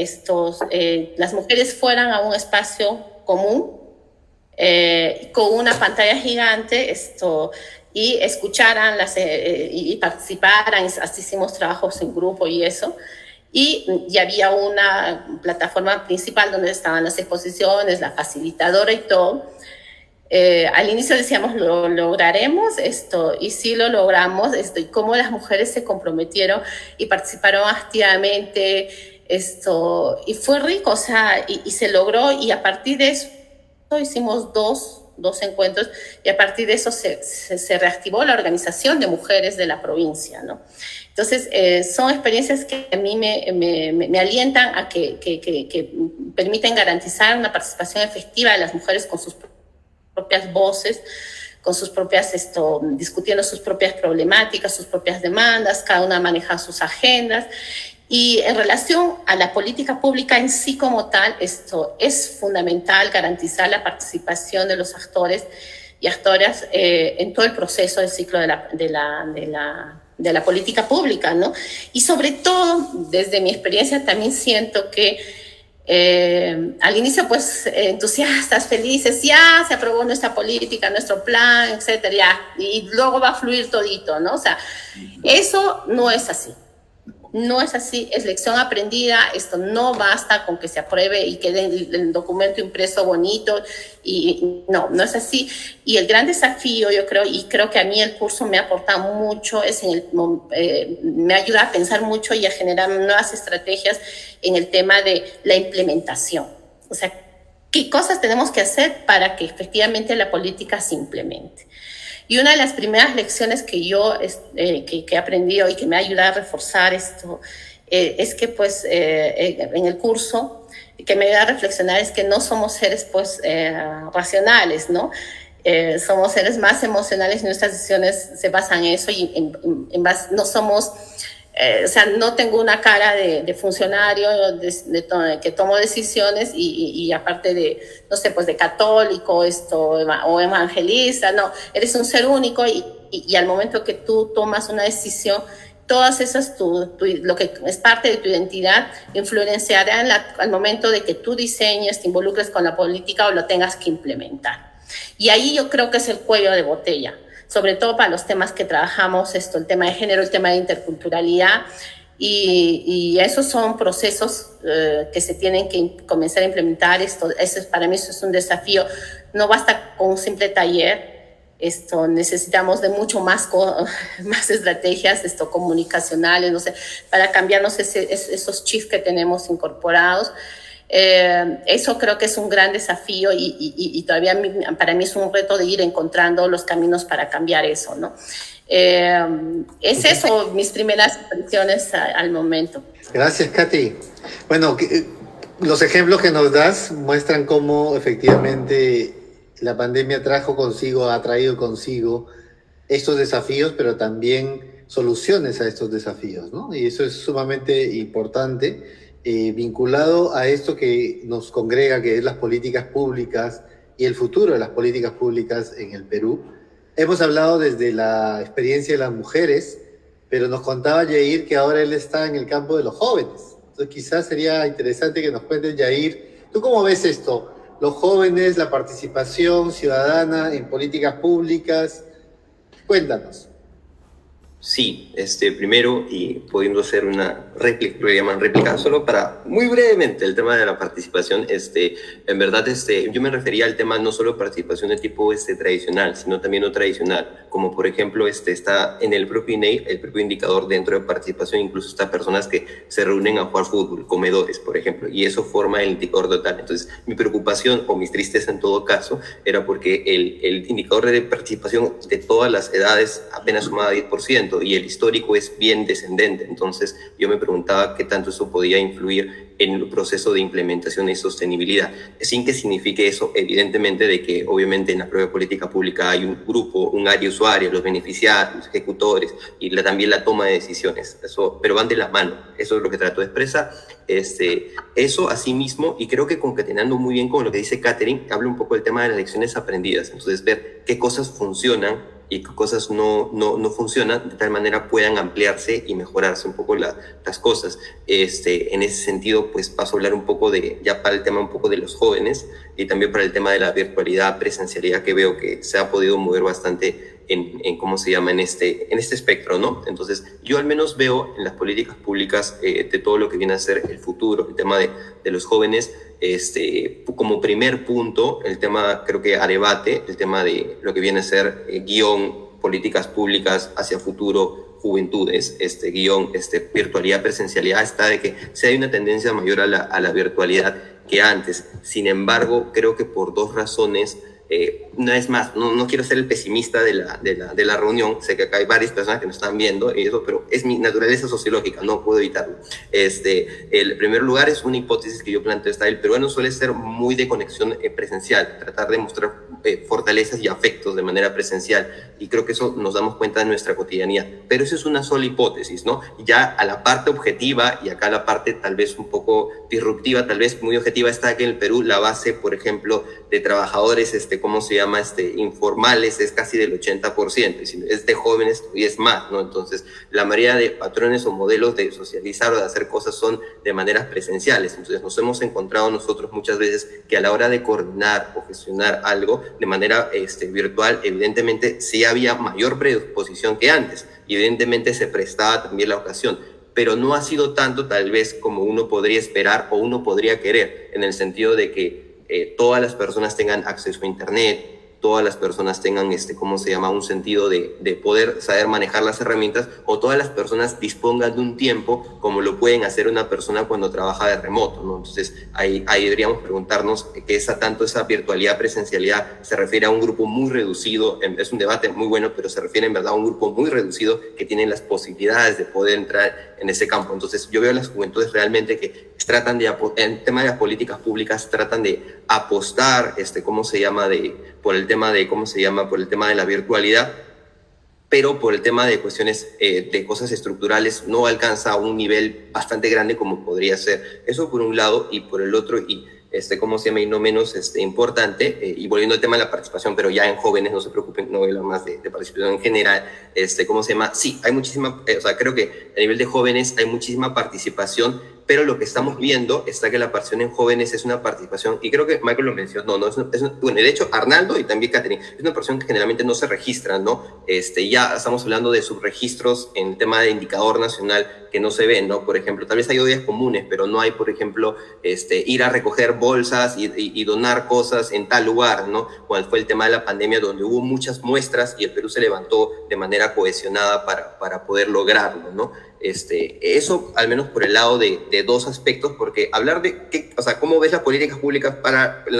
las mujeres fueran a un espacio común con una pantalla gigante y escucharan y participaran. Así hicimos trabajos en grupo y eso. Y había una plataforma principal donde estaban las exposiciones, la facilitadora y todo. Al inicio decíamos, lo lograremos y sí lo logramos, y cómo las mujeres se comprometieron y participaron activamente, y fue rico, o sea, y se logró, y a partir de eso hicimos dos encuentros, y a partir de eso se reactivó la organización de mujeres de la provincia, ¿no? Entonces, son experiencias que a mí me alientan a que permiten garantizar una participación efectiva de las mujeres con sus propias voces, con sus propias, discutiendo sus propias problemáticas, sus propias demandas, cada una maneja sus agendas. Y en relación a la política pública en sí como tal, es fundamental garantizar la participación de los actores y actoras en todo el proceso del ciclo de la política pública, ¿no? Y sobre todo, desde mi experiencia, también siento que al inicio, pues, entusiastas, felices, ya se aprobó nuestra política, nuestro plan, etcétera, ya, y luego va a fluir todito, ¿no? O sea, eso no es así. No es así, es lección aprendida. Esto no basta con que se apruebe y quede el documento impreso bonito, y no es así. Y el gran desafío, yo creo que a mí el curso me ha aportado mucho, me ayuda a pensar mucho y a generar nuevas estrategias en el tema de la implementación. O sea, ¿qué cosas tenemos que hacer para que efectivamente la política se implemente? Y una de las primeras lecciones que yo que he aprendido y que me ha ayudado a reforzar esto es que, pues, en el curso, que me ayuda a reflexionar, es que no somos seres, pues, racionales, ¿no? somos seres más emocionales y nuestras decisiones se basan en eso y no somos... o sea, no tengo una cara de funcionario que tomo decisiones y aparte de, no sé, pues de católico o evangelista, no, eres un ser único y al momento que tú tomas una decisión, todas esas, lo que es parte de tu identidad, influenciará al momento de que tú diseñes, te involucres con la política o lo tengas que implementar. Y ahí yo creo que es el cuello de botella, sobre todo para los temas que trabajamos, el tema de género, el tema de interculturalidad, y esos son procesos que se tienen que comenzar a implementar. Para mí eso es un desafío. No basta con un simple taller. Necesitamos de mucho más estrategias comunicacionales, no sé, para cambiarnos esos chips que tenemos incorporados. Eso creo que es un gran desafío y todavía para mí es un reto de ir encontrando los caminos para cambiar eso, ¿no? Es eso, mis primeras impresiones al momento. Gracias, Katy. Bueno, los ejemplos que nos das muestran cómo efectivamente la pandemia ha traído consigo estos desafíos, pero también soluciones a estos desafíos, ¿no? Y eso es sumamente importante, vinculado a esto que nos congrega, que es las políticas públicas y el futuro de las políticas públicas en el Perú. Hemos hablado desde la experiencia de las mujeres, pero nos contaba Yair que ahora él está en el campo de los jóvenes. Entonces quizás sería interesante que nos cuentes, Yair, ¿tú cómo ves esto? Los jóvenes, la participación ciudadana en políticas públicas. Cuéntanos. Sí, primero, y pudiendo hacer una réplica, lo llaman réplica, solo para, muy brevemente, el tema de la participación, en verdad, yo me refería al tema no solo de participación de tipo tradicional, sino también no tradicional, como por ejemplo, está en el propio INEI, el propio indicador dentro de participación, incluso está personas que se reúnen a jugar fútbol, comedores, por ejemplo, y eso forma el indicador total. Entonces, mi preocupación, o mis tristeza en todo caso, era porque el indicador de participación de todas las edades apenas sumaba 10%, y el histórico es bien descendente. Entonces yo me preguntaba qué tanto eso podía influir en el proceso de implementación y sostenibilidad, sin que signifique eso, evidentemente, de que obviamente en la propia política pública hay un grupo, un área usuaria, los beneficiarios, los ejecutores y también la toma de decisiones, pero van de la mano. Eso es lo que trato de expresar. Eso asimismo, y creo que concatenando muy bien con lo que dice Catherine, habla un poco del tema de las lecciones aprendidas. Entonces, ver qué cosas funcionan y qué cosas no funcionan, de tal manera puedan ampliarse y mejorarse un poco las cosas. En ese sentido, pues paso a hablar un poco ya para el tema un poco de los jóvenes y también para el tema de la virtualidad, presencialidad, que veo que se ha podido mover bastante ¿cómo se llama? En este espectro, ¿no? Entonces, yo al menos veo en las políticas públicas de todo lo que viene a ser el futuro, el tema de los jóvenes, como primer punto, el tema, creo que a debate, el tema de lo que viene a ser guión, políticas públicas hacia futuro, juventudes, guión, virtualidad, presencialidad, está de que sí hay una tendencia mayor a la virtualidad que antes. Sin embargo, creo que por dos razones. Una vez más, no quiero ser el pesimista de la reunión, sé que acá hay varias personas que nos están viendo, y eso, pero es mi naturaleza sociológica, no puedo evitarlo. El primer lugar es una hipótesis que yo planteo, el peruano suele ser muy de conexión presencial, tratar de mostrar fortalezas y afectos de manera presencial, y creo que eso nos damos cuenta de nuestra cotidianidad, pero eso es una sola hipótesis, ¿no? Ya a la parte objetiva, y acá la parte tal vez un poco disruptiva, tal vez muy objetiva, está que en el Perú la base, por ejemplo, de trabajadores, ¿cómo se llama? Informales es casi del 80%, es de jóvenes y es más, ¿no? Entonces, la mayoría de patrones o modelos de socializar o de hacer cosas son de maneras presenciales. Entonces, nos hemos encontrado nosotros muchas veces que a la hora de coordinar o gestionar algo de manera virtual, evidentemente sí había mayor predisposición que antes, y evidentemente se prestaba también la ocasión, pero no ha sido tanto tal vez como uno podría esperar o uno podría querer, en el sentido de que todas las personas tengan acceso a internet, todas las personas tengan, ¿cómo se llama?, un sentido de poder saber manejar las herramientas, o todas las personas dispongan de un tiempo como lo pueden hacer una persona cuando trabaja de remoto, ¿no? Entonces, ahí deberíamos preguntarnos que tanto esa virtualidad, presencialidad, se refiere a un grupo muy reducido, es un debate muy bueno, pero se refiere en verdad a un grupo muy reducido que tienen las posibilidades de poder entrar en ese campo. Entonces, yo veo a las juventudes realmente que tratan en tema de las políticas públicas, tratan de apostar, ¿cómo se llama? Por el tema de la virtualidad, pero por el tema de cuestiones de cosas estructurales no alcanza a un nivel bastante grande como podría ser. Eso por un lado, y por el otro, y ¿cómo se llama? Y no menos importante, y volviendo al tema de la participación, pero ya en jóvenes, no se preocupen, no voy a hablar más de participación en general, ¿cómo se llama? Sí, hay muchísima, creo que a nivel de jóvenes hay muchísima participación, pero lo que estamos viendo está que la participación en jóvenes es una participación, y creo que Michael lo mencionó, bueno, de hecho Arnaldo y también Catherine, es una participación que generalmente no se registra, ¿no? Ya estamos hablando de subregistros en tema de indicador nacional que no se ven, ¿no? Por ejemplo, tal vez hay odias comunes, pero no hay, por ejemplo, ir a recoger bolsas y donar cosas en tal lugar, ¿no? Cuando fue el tema de la pandemia, donde hubo muchas muestras y el Perú se levantó de manera cohesionada para poder lograrlo, ¿no? Eso al menos por el lado de dos aspectos, porque hablar de cómo ves las políticas públicas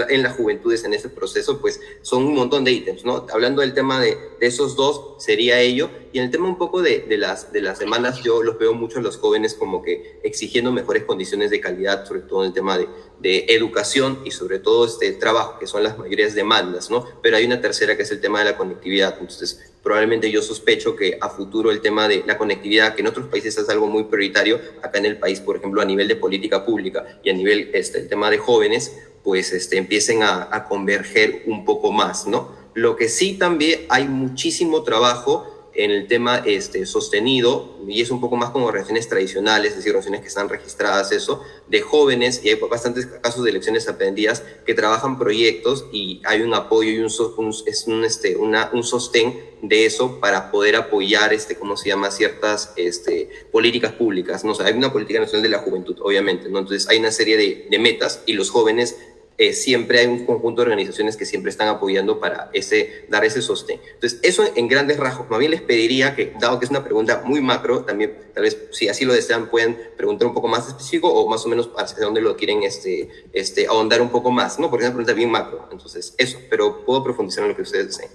en las juventudes en este proceso, pues son un montón de ítems, ¿no? Hablando del tema de esos dos, sería ello, y en el tema un poco de las demandas, yo los veo mucho a los jóvenes como que exigiendo mejores condiciones de calidad, sobre todo en el tema de educación y sobre todo trabajo, que son las mayores demandas, ¿no? Pero hay una tercera que es el tema de la conectividad, entonces probablemente yo sospecho que a futuro el tema de la conectividad, que en otros países es algo muy prioritario, acá en el país, por ejemplo, a nivel de política pública y a nivel el tema de jóvenes, pues empiecen a converger un poco más, ¿no? Lo que sí también hay muchísimo trabajo en el tema sostenido, y es un poco más como organizaciones tradicionales, es decir, organizaciones que están registradas, eso, de jóvenes, y hay bastantes casos de lecciones aprendidas que trabajan proyectos y hay un apoyo y un sostén de eso para poder apoyar, ¿cómo se llama?, ciertas políticas públicas, ¿no? O sea, hay una política nacional de la juventud, obviamente, ¿no? Entonces hay una serie de metas y los jóvenes siempre hay un conjunto de organizaciones que siempre están apoyando para dar ese sostén. Entonces, eso en grandes rasgos. Más bien les pediría que, dado que es una pregunta muy macro, también, tal vez, si así lo desean, pueden preguntar un poco más específico o más o menos hacia dónde lo quieren ahondar un poco más, ¿no? Porque es una pregunta bien macro. Entonces, eso. Pero puedo profundizar en lo que ustedes deseen.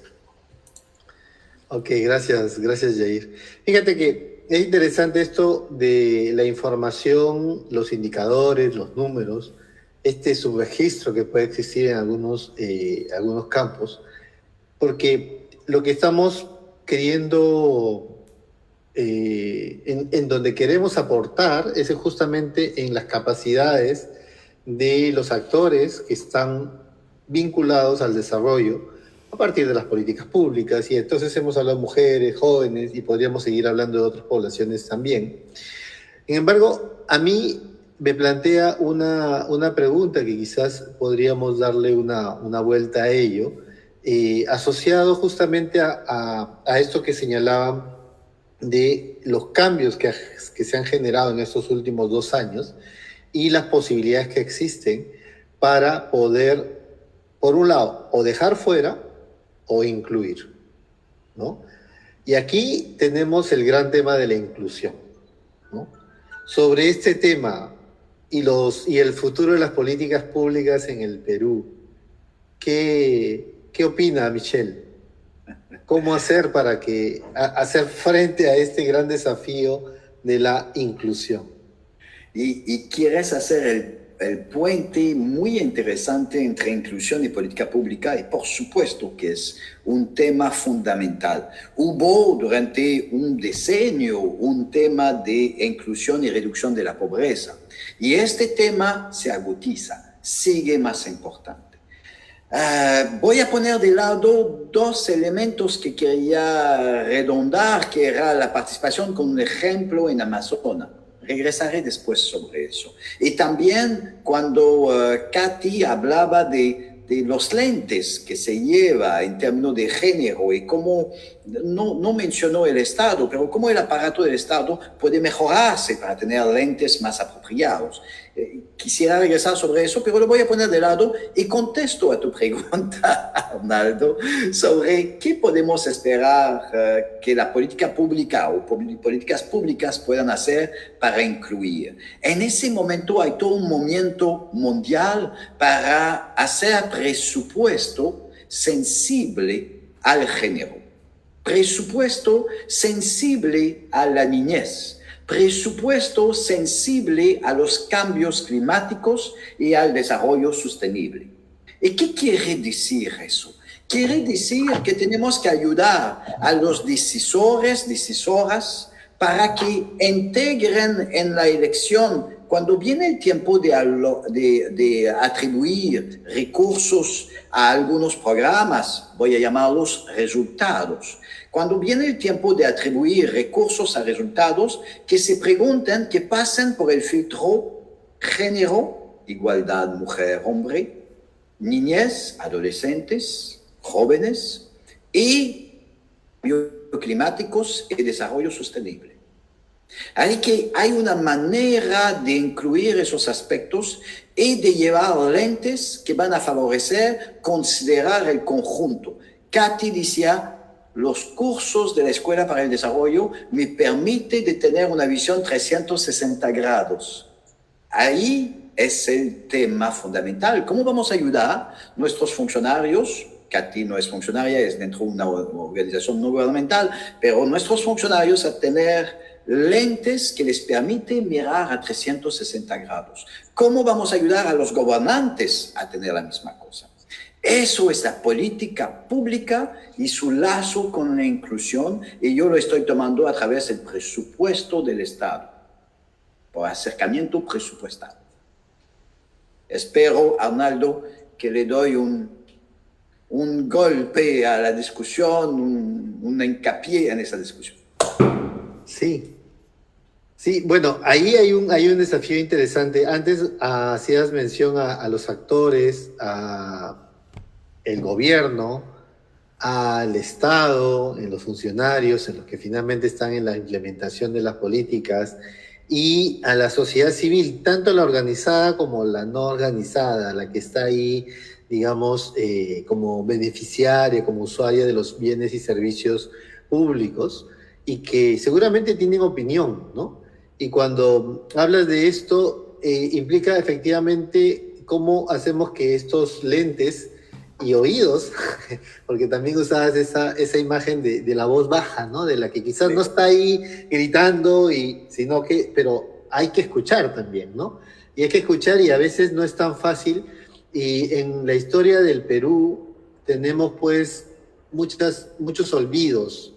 Ok, gracias, Jair. Fíjate que es interesante esto de la información, los indicadores, los números, subregistro que puede existir en algunos campos, porque lo que estamos queriendo, en donde queremos aportar es justamente en las capacidades de los actores que están vinculados al desarrollo a partir de las políticas públicas, y entonces hemos hablado de mujeres, jóvenes, y podríamos seguir hablando de otras poblaciones también. Sin embargo, a mí me plantea una pregunta que quizás podríamos darle una vuelta a ello, asociado justamente a esto que señalaban de los cambios que se han generado en estos últimos 2 años y las posibilidades que existen para poder, por un lado, o dejar fuera o incluir, ¿no? Y aquí tenemos el gran tema de la inclusión, ¿no? Sobre este tema y el futuro de las políticas públicas en el Perú, ¿qué opina Michelle? ¿Cómo hacer para hacer frente a este gran desafío de la inclusión? Y quieres hacer el puente muy interesante entre inclusión y política pública, y por supuesto que es un tema fundamental. Hubo durante un decenio un tema de inclusión y reducción de la pobreza, y este tema se agudiza, sigue más importante. Voy a poner de lado 2 elementos que quería redondar, que era la participación con un ejemplo en Amazonas. Regresaré después sobre eso. Y también cuando Katy hablaba de los lentes que se lleva en términos de género y cómo, no mencionó el Estado, pero cómo el aparato del Estado puede mejorarse para tener lentes más apropiados. Quisiera regresar sobre eso, pero lo voy a poner de lado y contesto a tu pregunta, Arnaldo, sobre qué podemos esperar que la política pública o políticas públicas puedan hacer para incluir. En ese momento hay todo un movimiento mundial para hacer presupuesto sensible al género, presupuesto sensible a la niñez, Presupuesto sensible a los cambios climáticos y al desarrollo sostenible. ¿Y qué quiere decir eso? Quiere decir que tenemos que ayudar a los decisoras para que integren en la elección, cuando viene el tiempo de atribuir recursos a algunos programas, voy a llamarlos resultados. Cuando viene el tiempo de atribuir recursos a resultados, que se pregunten, que pasen por el filtro género, igualdad mujer-hombre, niñez, adolescentes, jóvenes y bioclimáticos y desarrollo sostenible. Así que hay una manera de incluir esos aspectos y de llevar lentes que van a favorecer considerar el conjunto. Katy decía, los cursos de la Escuela para el Desarrollo me permiten de tener una visión 360 grados. Ahí es el tema fundamental. ¿Cómo vamos a ayudar a nuestros funcionarios? Katy no es funcionaria, es dentro de una organización no gubernamental, pero nuestros funcionarios a tener lentes que les permiten mirar a 360 grados. ¿Cómo vamos a ayudar a los gobernantes a tener la misma cosa? Eso es la política pública y su lazo con la inclusión, y yo lo estoy tomando a través del presupuesto del Estado, por acercamiento presupuestal. Espero, Arnaldo, que le doy un golpe a la discusión, un hincapié en esa discusión. Sí, bueno, ahí hay un desafío interesante. Antes hacías mención a los actores, el gobierno, al Estado, en los funcionarios, en los que finalmente están en la implementación de las políticas, y a la sociedad civil, tanto la organizada como la no organizada, la que está ahí, digamos, como beneficiaria, como usuaria de los bienes y servicios públicos, y que seguramente tienen opinión, ¿no? Y cuando hablas de esto, implica efectivamente cómo hacemos que estos lentes y oídos, porque también usabas esa imagen de la voz baja, ¿no? De la que quizás no está ahí gritando, sino que, pero hay que escuchar también, ¿no? Y hay que escuchar, y a veces no es tan fácil. Y en la historia del Perú tenemos pues muchos olvidos,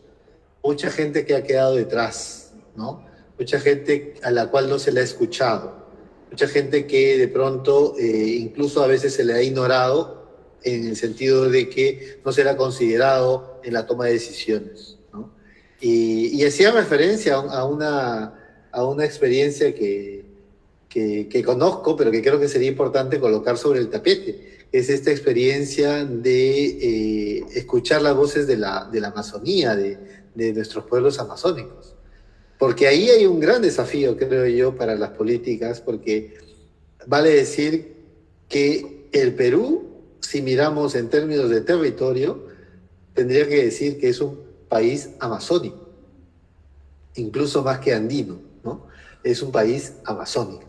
mucha gente que ha quedado detrás, ¿no? Mucha gente a la cual no se le ha escuchado, mucha gente que de pronto incluso a veces se le ha ignorado, en el sentido de que no se le ha considerado en la toma de decisiones, ¿no? Y hacía referencia a una experiencia que conozco, pero que creo que sería importante colocar sobre el tapete. Es esta experiencia de escuchar las voces de la Amazonía, de nuestros pueblos amazónicos. Porque ahí hay un gran desafío, creo yo, para las políticas, porque vale decir que el Perú, si miramos en términos de territorio, tendría que decir que es un país amazónico, incluso más que andino, ¿no? Es un país amazónico.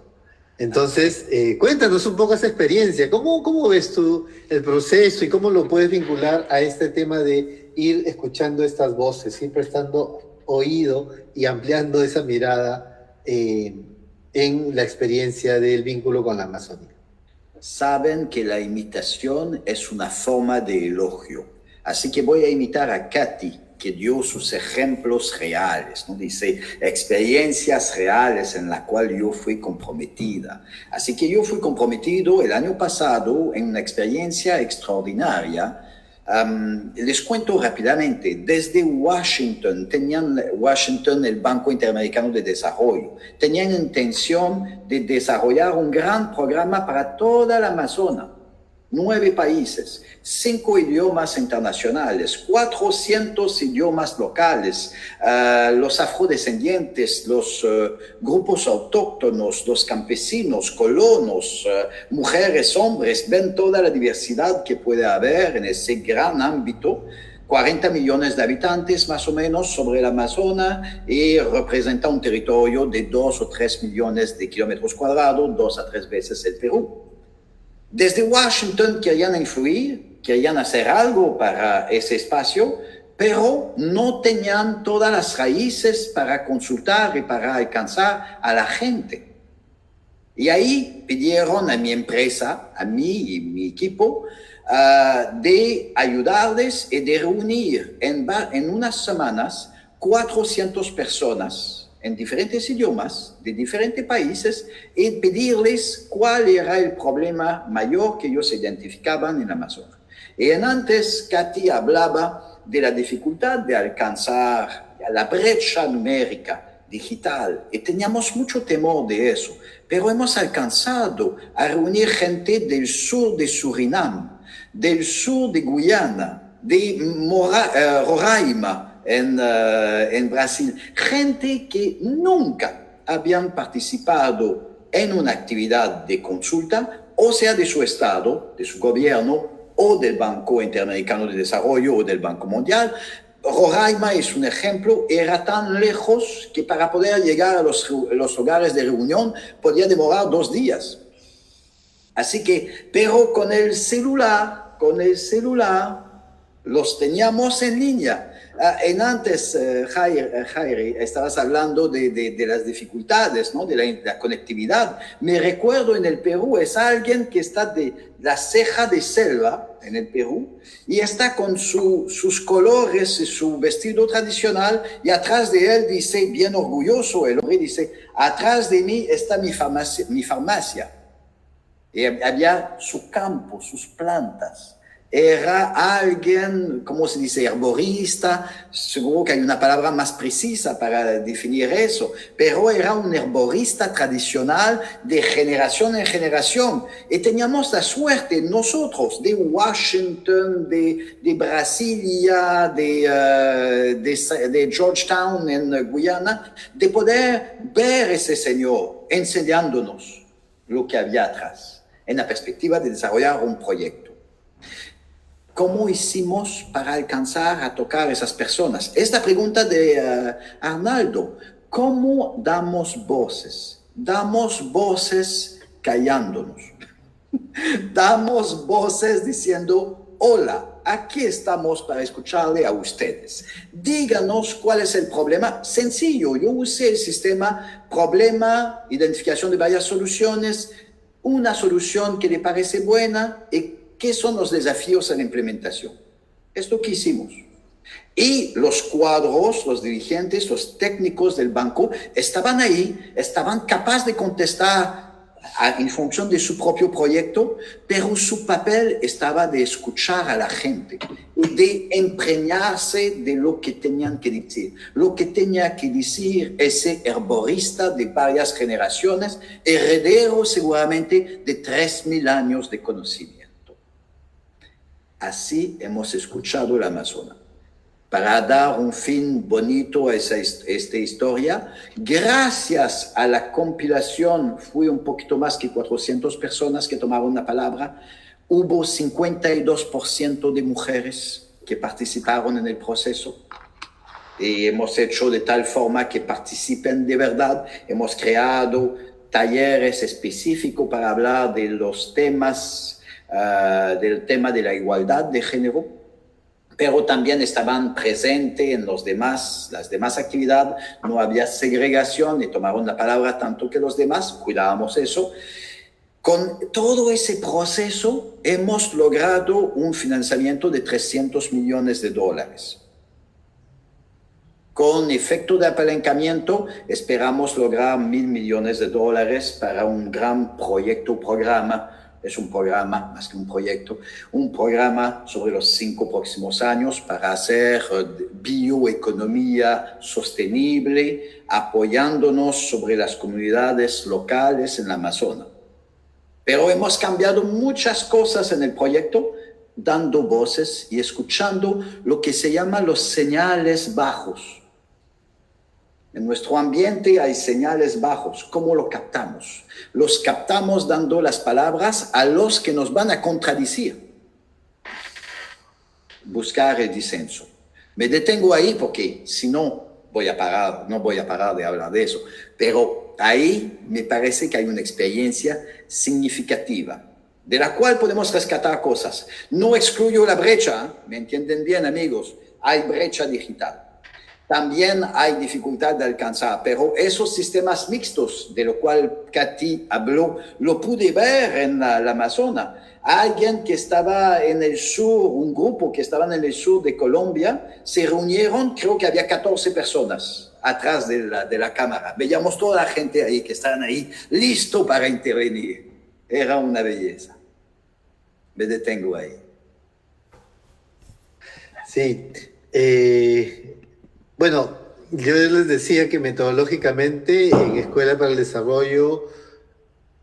Entonces, cuéntanos un poco esa experiencia. ¿Cómo ves tú el proceso y cómo lo puedes vincular a este tema de ir escuchando estas voces, ir prestando oído y ampliando esa mirada en la experiencia del vínculo con la Amazonía? Saben que la imitación es una forma de elogio. Así que voy a imitar a Katy, que dio sus ejemplos reales, ¿no? Dice, experiencias reales en las cuales yo fui comprometida. Así que yo fui comprometido el año pasado en una experiencia extraordinaria. Les cuento rápidamente, desde Washington, el Banco Interamericano de Desarrollo, tenían intención de desarrollar un gran programa para toda la Amazonas, 9 países, 5 idiomas internacionales, 400 idiomas locales, los afrodescendientes, los grupos autóctonos, los campesinos, colonos, mujeres, hombres, ven toda la diversidad que puede haber en ese gran ámbito. 40 millones de habitantes más o menos sobre el Amazonas y representa un territorio de 2 o 3 millones de kilómetros cuadrados, 2 a 3 veces el Perú. Desde Washington querían influir, querían hacer algo para ese espacio, pero no tenían todas las raíces para consultar y para alcanzar a la gente. Y ahí pidieron a mi empresa, a mí y mi equipo, de ayudarles y de reunir en unas semanas 400 personas en diferentes idiomas de diferentes países y pedirles cuál era el problema mayor que ellos identificaban en Amazonas. Y antes, Katy hablaba de la dificultad de alcanzar la brecha numérica digital y teníamos mucho temor de eso, pero hemos alcanzado a reunir gente del sur de Surinam, del sur de Guyana, de Roraima en Brasil, gente que nunca habían participado en una actividad de consulta, o sea, de su estado, de su gobierno, o del Banco Interamericano de Desarrollo o del Banco Mundial. Roraima es un ejemplo, era tan lejos que para poder llegar a los hogares de reunión podía demorar 2 días. Así que, pero con el celular, los teníamos en línea. Antes, Jairi, estabas hablando de las dificultades, ¿no? de la conectividad. Me recuerdo en el Perú, es alguien que está de la ceja de selva, en el Perú, y está con sus colores y su vestido tradicional, y atrás de él dice, bien orgulloso, el hombre dice, atrás de mí está mi farmacia. Y había su campo, sus plantas. Era alguien, ¿cómo se dice? Herborista, seguro que hay una palabra más precisa para definir eso, pero era un herborista tradicional de generación en generación. Y teníamos la suerte nosotros de Washington, de Brasilia, de Georgetown en Guyana, de poder ver ese señor enseñándonos lo que había atrás, en la perspectiva de desarrollar un proyecto. ¿Cómo hicimos para alcanzar a tocar a esas personas? Esta pregunta de Arnaldo, ¿cómo damos voces? Damos voces callándonos. Damos voces diciendo, hola, aquí estamos para escucharle a ustedes. Díganos cuál es el problema. Sencillo, yo usé el sistema problema, identificación de varias soluciones, una solución que le parece buena y ¿qué son los desafíos en la implementación? Es lo que hicimos. Y los cuadros, los dirigentes, los técnicos del banco estaban ahí, estaban capaces de contestar en función de su propio proyecto, pero su papel estaba de escuchar a la gente y de impregnarse de lo que tenían que decir. Lo que tenía que decir ese herborista de varias generaciones, heredero seguramente de 3.000 años de conocimiento. Así hemos escuchado el Amazonas. Para dar un fin bonito a esta historia, gracias a la compilación, fue un poquito más que 400 personas que tomaron la palabra, hubo 52% de mujeres que participaron en el proceso. Y hemos hecho de tal forma que participen de verdad. Hemos creado talleres específicos para hablar de los temas del tema de la igualdad de género, pero también estaban presentes en las demás actividades, no había segregación y tomaron la palabra tanto que los demás, cuidábamos eso. Con todo ese proceso hemos logrado un financiamiento de $300 millones. Con efecto de apalancamiento esperamos lograr $1.000 millones para un gran programa. Es un programa, más que un proyecto, un programa sobre los 5 próximos años para hacer bioeconomía sostenible, apoyándonos sobre las comunidades locales en la Amazonas. Pero hemos cambiado muchas cosas en el proyecto, dando voces y escuchando lo que se llama los señales bajos. En nuestro ambiente hay señales bajos. ¿Cómo lo captamos? Los captamos dando las palabras a los que nos van a contradecir. Buscar el disenso. Me detengo ahí porque si no no voy a parar de hablar de eso. Pero ahí me parece que hay una experiencia significativa, de la cual podemos rescatar cosas. No excluyo la brecha, ¿me entienden bien, amigos? hay brecha digital. También hay dificultad de alcanzar, pero esos sistemas mixtos, de lo cual Katy habló, lo pude ver en la Amazonas. Alguien que estaba en el sur, un grupo que estaba en el sur de Colombia, se reunieron, creo que había 14 personas atrás de la cámara. Veíamos toda la gente ahí, que estaban ahí, listo para intervenir. Era una belleza. Me detengo ahí. Sí. Bueno, yo les decía que metodológicamente en Escuela para el Desarrollo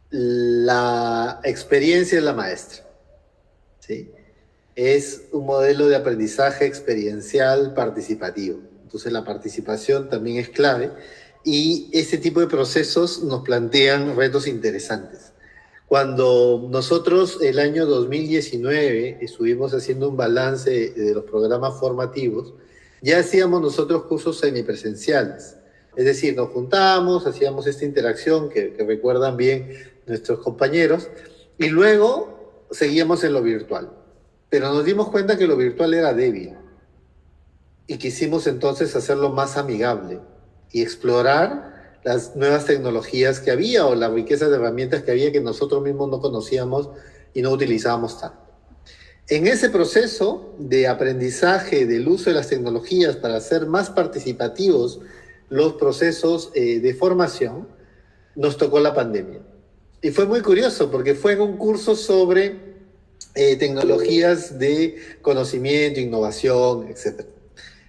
la experiencia es la maestra, ¿sí? Es un modelo de aprendizaje experiencial participativo. Entonces la participación también es clave y este tipo de procesos nos plantean retos interesantes. Cuando nosotros el año 2019 estuvimos haciendo un balance de los programas formativos, ya hacíamos nosotros cursos semipresenciales. Es decir, nos juntábamos, hacíamos esta interacción que recuerdan bien nuestros compañeros, y luego seguíamos en lo virtual. Pero nos dimos cuenta que lo virtual era débil y quisimos entonces hacerlo más amigable y explorar las nuevas tecnologías que había o la riqueza de herramientas que había que nosotros mismos no conocíamos y no utilizábamos tanto. En ese proceso de aprendizaje del uso de las tecnologías para hacer más participativos los procesos de formación, nos tocó la pandemia. Y fue muy curioso porque fue un curso sobre tecnologías de conocimiento, innovación, etc.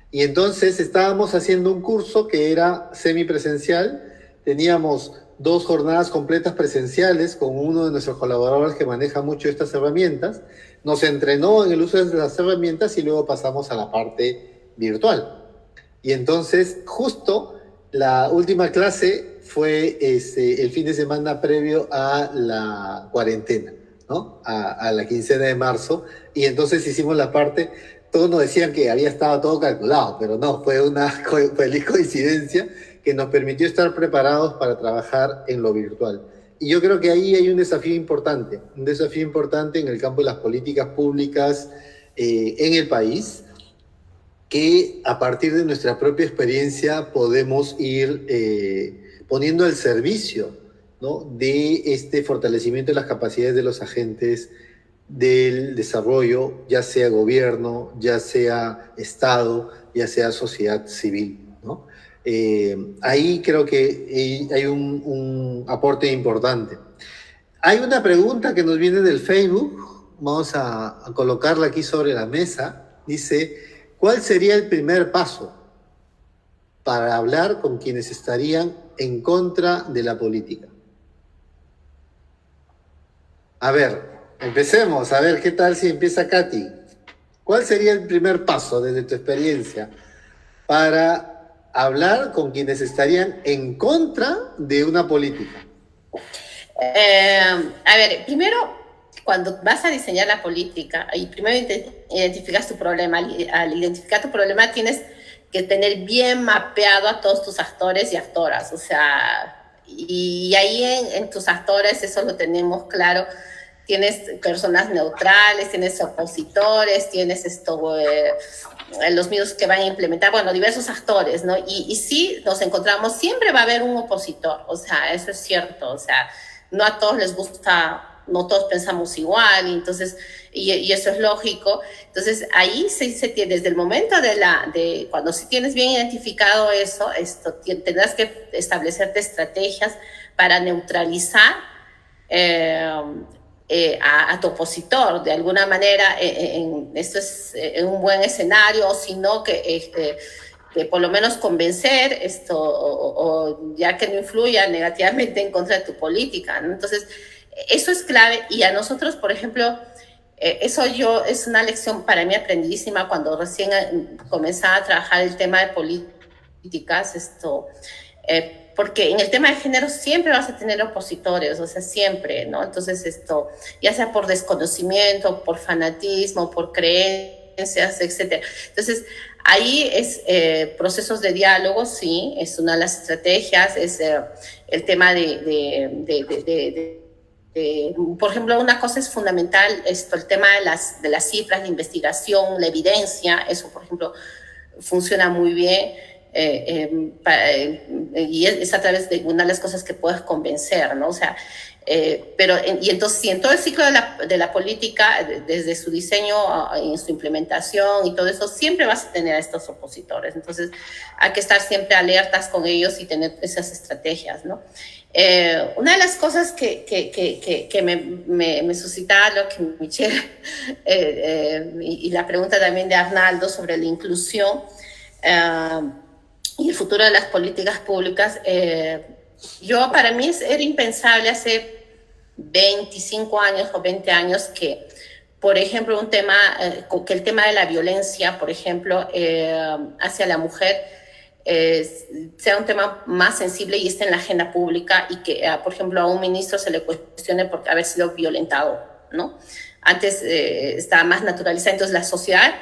Y entonces estábamos haciendo un curso que era semipresencial, teníamos 2 jornadas completas presenciales con uno de nuestros colaboradores que maneja mucho estas herramientas, nos entrenó en el uso de las herramientas y luego pasamos a la parte virtual. Y entonces justo la última clase fue el fin de semana previo a la cuarentena, ¿no? A la quincena de marzo, y entonces hicimos la parte, todos nos decían que había estado todo calculado, pero no, fue una feliz coincidencia que nos permitió estar preparados para trabajar en lo virtual. Y yo creo que ahí hay un desafío importante en el campo de las políticas públicas en el país, que a partir de nuestra propia experiencia podemos ir poniendo al servicio, ¿no?, de este fortalecimiento de las capacidades de los agentes del desarrollo, ya sea gobierno, ya sea Estado, ya sea sociedad civil, ¿no? Ahí creo que hay un aporte importante. Hay una pregunta que nos viene del Facebook, vamos a colocarla aquí sobre la mesa. Dice, ¿cuál sería el primer paso para hablar con quienes estarían en contra de la política? A ver, empecemos, a ver qué tal si empieza Katy. ¿Cuál sería el primer paso desde tu experiencia para hablar con quienes estarían en contra de una política? A ver, primero, cuando vas a diseñar la política, y primero identificas tu problema. Al identificar tu problema tienes que tener bien mapeado a todos tus actores y actoras, o sea, y ahí en tus actores eso lo tenemos claro. Tienes personas neutrales, tienes opositores, tienes los mismos que van a implementar, bueno, diversos actores, ¿no? Y sí, nos encontramos, siempre va a haber un opositor, o sea, eso es cierto, o sea, no a todos les gusta, no todos pensamos igual, y entonces, y eso es lógico. Entonces, ahí se tiene, desde el momento de cuando sí tienes bien identificado eso, tendrás que establecerte estrategias para neutralizar a tu opositor, de alguna manera. Esto es un buen escenario, o si no, que por lo menos convencer o ya que no influya negativamente en contra de tu política, ¿no? Entonces, eso es clave. Y a nosotros, por ejemplo, eso es una lección para mí aprendidísima cuando recién comenzaba a trabajar el tema de políticas, porque en el tema de género siempre vas a tener opositores, o sea, siempre, ¿no? Entonces ya sea por desconocimiento, por fanatismo, por creencias, etc. Entonces, ahí es procesos de diálogo, sí, es una de las estrategias, es el tema de por ejemplo, una cosa es fundamental, el tema de las cifras, la investigación, la evidencia, eso, por ejemplo, funciona muy bien. Y es a través de una de las cosas que puedes convencer, ¿no? O sea, y entonces, si en todo el ciclo de la política, desde su diseño en su implementación y todo eso, siempre vas a tener a estos opositores. Entonces, hay que estar siempre alertas con ellos y tener esas estrategias, ¿no? Una de las cosas que me suscitaba lo que Michelle y la pregunta también de Arnaldo sobre la inclusión y el futuro de las políticas públicas, para mí era impensable hace 25 años o 20 años que, por ejemplo, que el tema de la violencia, por ejemplo, hacia la mujer sea un tema más sensible y esté en la agenda pública y que, por ejemplo, a un ministro se le cuestione por haber sido violentado, ¿no? Antes estaba más naturalizado, entonces la sociedad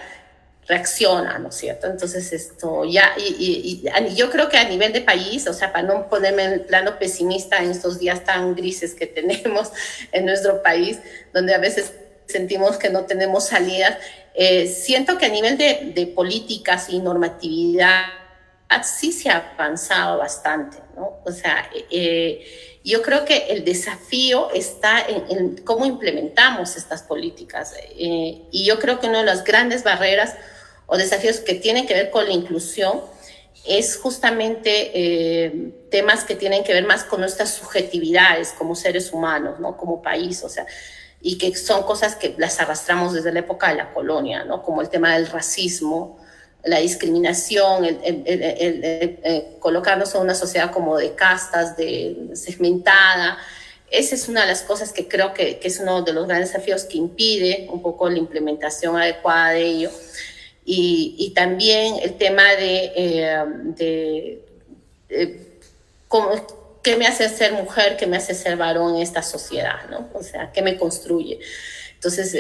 reacciona, ¿no es cierto? Entonces esto ya, y yo creo que a nivel de país, o sea, para no ponerme en el plano pesimista en estos días tan grises que tenemos en nuestro país, donde a veces sentimos que no tenemos salidas, siento que a nivel de políticas y normatividad sí se ha avanzado bastante, ¿no? O sea, yo creo que el desafío está en cómo implementamos estas políticas, y yo creo que una de las grandes barreras o desafíos que tienen que ver con la inclusión es justamente temas que tienen que ver más con nuestras subjetividades como seres humanos, ¿no? Como país, o sea, y que son cosas que las arrastramos desde la época de la colonia, ¿no? Como el tema del racismo, la discriminación, colocarnos en una sociedad como de castas, segmentada. Esa es una de las cosas que creo que es uno de los grandes desafíos que impide un poco la implementación adecuada de ello. Y también el tema qué me hace ser mujer, qué me hace ser varón en esta sociedad, ¿no? O sea, qué me construye. Entonces,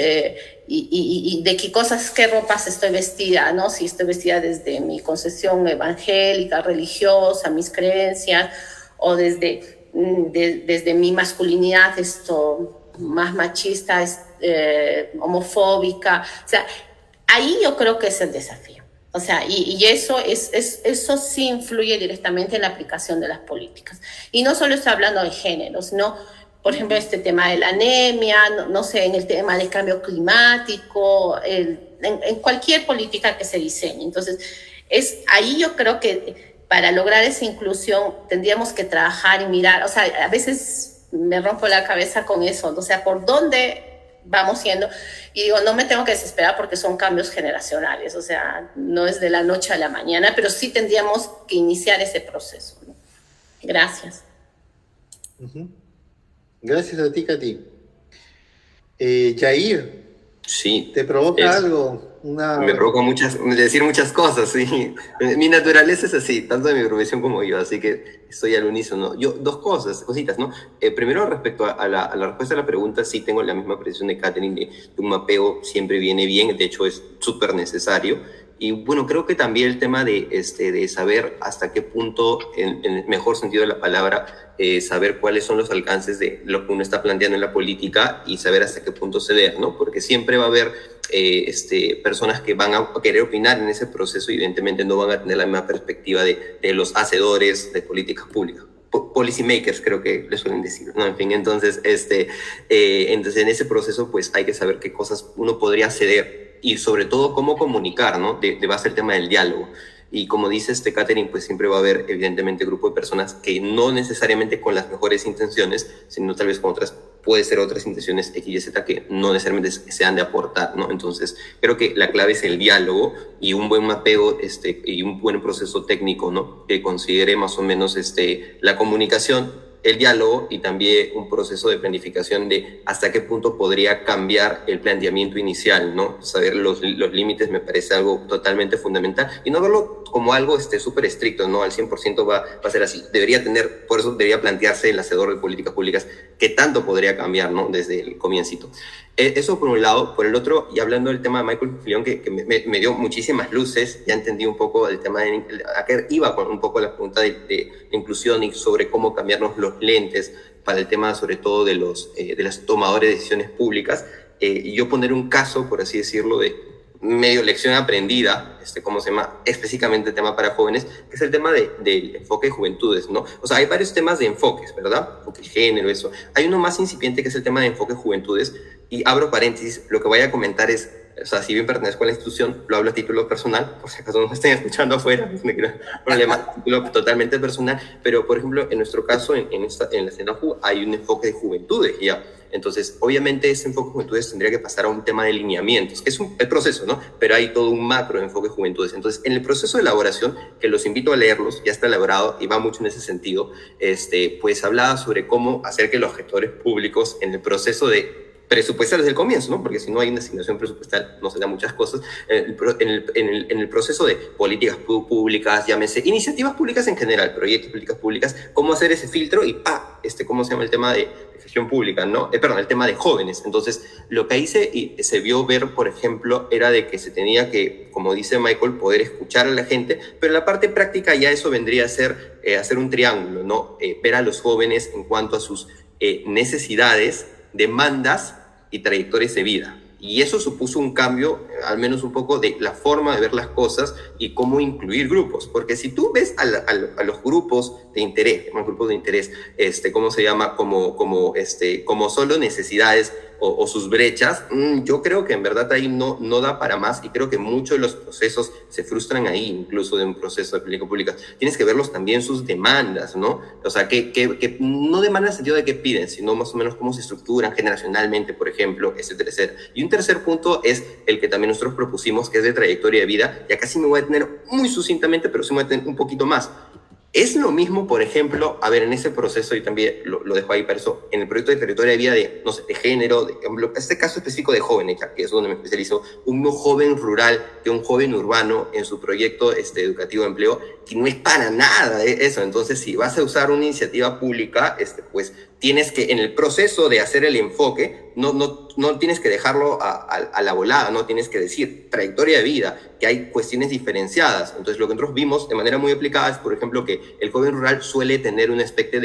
y de qué ropas estoy vestida, ¿no? Si estoy vestida desde mi concepción evangélica, religiosa, mis creencias, o desde mi masculinidad más machista, homofóbica. O sea, ahí yo creo que es el desafío. O sea, y eso sí influye directamente en la aplicación de las políticas. Y no solo estoy hablando de género, sino, por ejemplo, este tema de la anemia, no sé, en el tema del cambio climático, en cualquier política que se diseñe. Entonces, ahí yo creo que para lograr esa inclusión tendríamos que trabajar y mirar. O sea, a veces me rompo la cabeza con eso, o sea, ¿por dónde vamos yendo? Y digo, no me tengo que desesperar porque son cambios generacionales, o sea, no es de la noche a la mañana, pero sí tendríamos que iniciar ese proceso, ¿no? Gracias. Uh-huh. Gracias a ti, Katy. Yair, sí, ¿te provoca algo? Me provoca decir muchas cosas, sí. Mi naturaleza es así, tanto de mi profesión como yo, así que estoy al unísono. Yo, dos cositas, ¿no? Primero, respecto a la respuesta a la pregunta, sí tengo la misma precisión de Catherine, de un mapeo siempre viene bien, de hecho es súper necesario. Y bueno, creo que también el tema de saber hasta qué punto, en el mejor sentido de la palabra, saber cuáles son los alcances de lo que uno está planteando en la política y saber hasta qué punto ceder, ¿no? Porque siempre va a haber personas que van a querer opinar en ese proceso y evidentemente no van a tener la misma perspectiva de los hacedores de políticas públicas. Policy makers, creo que le suelen decir, ¿no? En fin, entonces en ese proceso pues hay que saber qué cosas uno podría ceder y sobre todo cómo comunicar, ¿no? De base el tema del diálogo. Y como dice Catherine, pues siempre va a haber evidentemente grupo de personas que no necesariamente con las mejores intenciones, sino tal vez con puede ser otras intenciones X y Z que no necesariamente se han de aportar, ¿no? Entonces creo que la clave es el diálogo y un buen mapeo y un buen proceso técnico, ¿no? Que considere más o menos la comunicación, el diálogo y también un proceso de planificación de hasta qué punto podría cambiar el planteamiento inicial, ¿no? Saber los límites me parece algo totalmente fundamental y no verlo como algo súper estricto, ¿no? Al 100% va a ser así. Por eso debería plantearse el hacedor de políticas públicas qué tanto podría cambiar, ¿no? Desde el comiencito. Eso por un lado. Por el otro, y hablando del tema de Michael Filión, que me dio muchísimas luces, ya entendí un poco el tema a qué iba con un poco la pregunta de inclusión y sobre cómo cambiarnos los lentes para el tema sobre todo de los tomadores de decisiones públicas, y yo poner un caso, por así decirlo, de medio lección aprendida, ¿cómo se llama? Específicamente tema para jóvenes, que es el tema del enfoque de juventudes, ¿no? O sea, hay varios temas de enfoques, ¿verdad? Enfoque de género, eso. Hay uno más incipiente que es el tema de enfoque de juventudes, y abro paréntesis, lo que voy a comentar es, o sea, si bien pertenezco a la institución, lo hablo a título personal, por si acaso no me estén escuchando afuera, no hay problema, título totalmente personal, pero por ejemplo, en nuestro caso, en la CENAJU, hay un enfoque de juventudes, ¿ya? Entonces, obviamente, ese enfoque de juventudes tendría que pasar a un tema de lineamientos, que es el proceso, ¿no? Pero hay todo un macro enfoque de juventudes. Entonces, en el proceso de elaboración, que los invito a leerlos, ya está elaborado y va mucho en ese sentido, pues hablaba sobre cómo hacer que los gestores públicos, en el proceso de presupuestal desde el comienzo, ¿no? Porque si no hay una asignación presupuestal no se dan muchas cosas. En el proceso de políticas públicas, llámese iniciativas públicas en general, proyectos políticas públicas, cómo hacer ese filtro y ¿cómo se llama el tema de gestión pública, ¿no? Perdón, el tema de jóvenes. Entonces, lo que ahí se vio ver, por ejemplo, era de que se tenía que, como dice Michael, poder escuchar a la gente, pero en la parte práctica ya eso vendría a ser hacer un triángulo, ¿no? Ver a los jóvenes en cuanto a sus necesidades, demandas y trayectorias de vida. Y eso supuso un cambio, al menos un poco, de la forma de ver las cosas y cómo incluir grupos. Porque si tú ves a los grupos de interés, grupos de interés, ¿cómo se llama? Como solo necesidades o sus brechas, yo creo que en verdad ahí no da para más, y creo que muchos de los procesos se frustran ahí, incluso de un proceso de política pública. Tienes que verlos también sus demandas, ¿no? O sea, que no demandan en el sentido de qué piden, sino más o menos cómo se estructuran generacionalmente, por ejemplo, etcétera, etcétera. Y un tercer punto es el que también nosotros propusimos, que es de trayectoria de vida, y acá sí me voy a tener muy sucintamente, pero sí me voy a tener un poquito más. Es lo mismo, por ejemplo, a ver, en ese proceso, y también lo dejo ahí para eso, en el proyecto de trayectoria de vida de género, de este caso específico de jóvenes, que es donde me especializo, un joven rural que un joven urbano en su proyecto educativo de empleo, que no es para nada eso. Entonces, si vas a usar una iniciativa pública, pues tienes que, en el proceso de hacer el enfoque, no tienes que dejarlo a la volada, no tienes que decir trayectoria de vida, que hay cuestiones diferenciadas. Entonces, lo que nosotros vimos de manera muy aplicada es, por ejemplo, que el joven rural suele tener un aspecto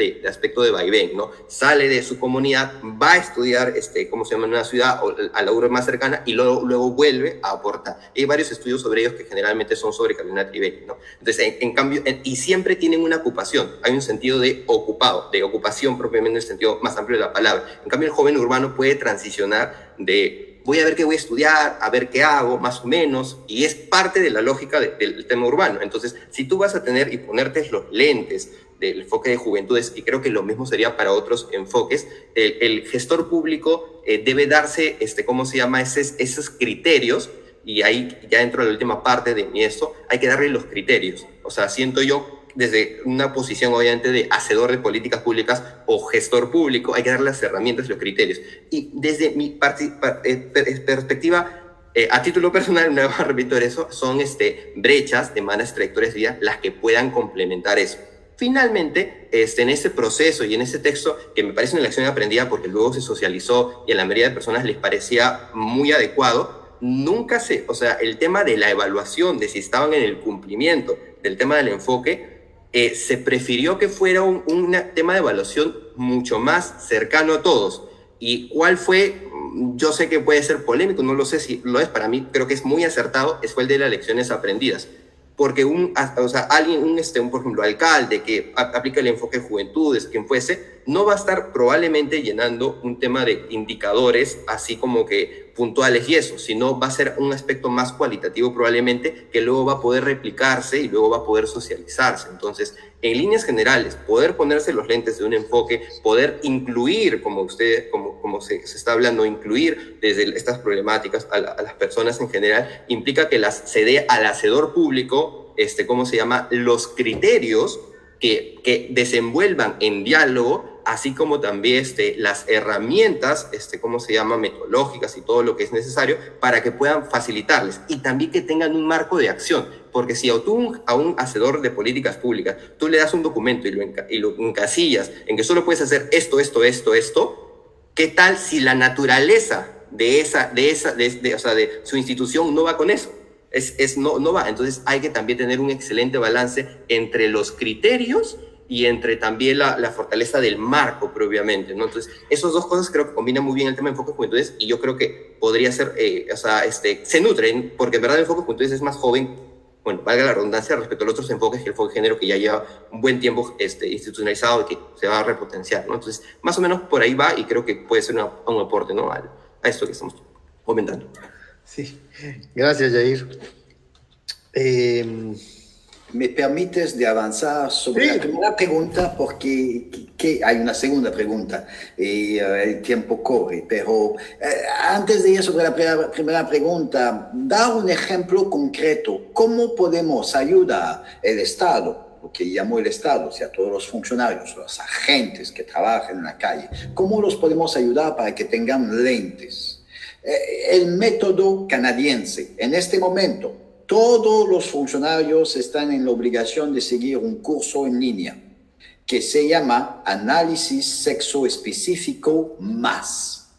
de vaivén, ¿no? Sale de su comunidad, va a estudiar, ¿cómo se llama?, en una ciudad o a la urbe más cercana, y luego vuelve a aportar. Hay varios estudios sobre ellos que generalmente son sobre Carolina Trivelli, ¿no? Entonces, en cambio, y siempre tienen una ocupación, hay un sentido de ocupado, de ocupación propiamente en el sentido más amplio de la palabra. En cambio, el joven urbano puede transicionar de voy a ver qué voy a estudiar, a ver qué hago, más o menos, y es parte de la lógica del tema urbano. Entonces, si tú vas a tener y ponerte los lentes del enfoque de juventudes, y creo que lo mismo sería para otros enfoques, el gestor público debe darse, ¿cómo se llama?, esos criterios, y ahí ya entro en la última parte de esto, hay que darle los criterios. O sea, siento yo, desde una posición obviamente de hacedor de políticas públicas o gestor público, hay que darle las herramientas y los criterios. Y desde mi perspectiva, a título personal, no repito eso, son brechas, demandas, trayectorias de vida, las que puedan complementar eso. Finalmente, en ese proceso y en ese texto, que me parece una lección aprendida porque luego se socializó y a la mayoría de personas les parecía muy adecuado, o sea, el tema de la evaluación, de si estaban en el cumplimiento del tema del enfoque, se prefirió que fuera un tema de evaluación mucho más cercano a todos. ¿Y cuál fue? Yo sé que puede ser polémico, no lo sé si lo es, para mí creo que es muy acertado, fue el de las lecciones aprendidas. Porque alguien, por ejemplo, alcalde que aplica el enfoque de juventudes, quien fuese, no va a estar probablemente llenando un tema de indicadores así como que puntuales y eso, sino va a ser un aspecto más cualitativo probablemente, que luego va a poder replicarse y luego va a poder socializarse. Entonces, en líneas generales, poder ponerse los lentes de un enfoque, poder incluir, como se está hablando, incluir desde estas problemáticas a las personas en general, implica que se dé al hacedor público, ¿cómo se llama?, los criterios que desenvuelvan en diálogo, así como también las herramientas, ¿cómo se llama?, metodológicas y todo lo que es necesario para que puedan facilitarles, y también que tengan un marco de acción. Porque si tú a un hacedor de políticas públicas tú le das un documento y lo encasillas en que solo puedes hacer esto, ¿qué tal si la naturaleza de su institución no va con eso? No va. Entonces hay que también tener un excelente balance entre los criterios y entre también la fortaleza del marco propiamente, ¿no? Entonces, esas dos cosas creo que combinan muy bien el tema de enfoque de juventudes, y yo creo que podría ser, se nutren, porque en verdad el enfoque de juventudes es más joven, bueno, valga la redundancia, respecto a los otros enfoques, que el enfoque de género, que ya lleva un buen tiempo institucionalizado y que se va a repotenciar, ¿no? Entonces, más o menos por ahí va, y creo que puede ser un aporte, ¿no? A esto que estamos comentando. Sí, gracias, Jair. ¿Me permites de avanzar sobre la primera pregunta? Porque hay una segunda pregunta y el tiempo corre, pero antes de ir sobre la primera pregunta, dar un ejemplo concreto. ¿Cómo podemos ayudar el Estado, lo que llamó el Estado, o sea, todos los funcionarios, los agentes que trabajan en la calle, cómo los podemos ayudar para que tengan lentes? El método canadiense, en este momento, todos los funcionarios están en la obligación de seguir un curso en línea que se llama Análisis Sexo Específico Más.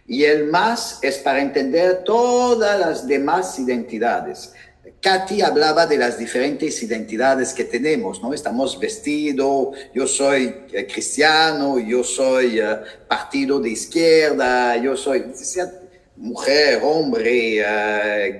Y el más es para entender todas las demás identidades. Katy hablaba de las diferentes identidades que tenemos, ¿no? Estamos vestidos, yo soy cristiano, yo soy partido de izquierda, yo soy mujer, hombre,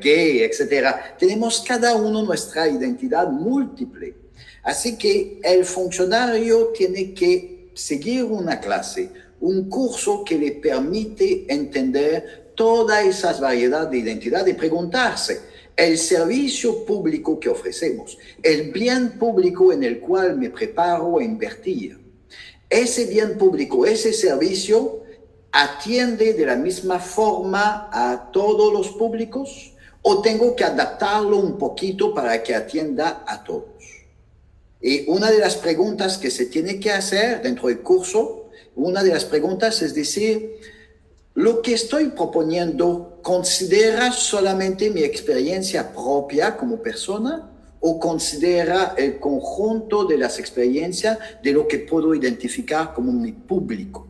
gay, etc. Tenemos cada uno nuestra identidad múltiple. Así que el funcionario tiene que seguir una clase, un curso que le permite entender toda esa variedad de identidad y preguntarse, el servicio público que ofrecemos, el bien público en el cual me preparo a invertir, ese bien público, ese servicio, ¿atiende de la misma forma a todos los públicos o tengo que adaptarlo un poquito para que atienda a todos? Y una de las preguntas que se tiene que hacer dentro del curso, una de las preguntas es decir, ¿lo que estoy proponiendo considera solamente mi experiencia propia como persona o considera el conjunto de las experiencias de lo que puedo identificar como mi público?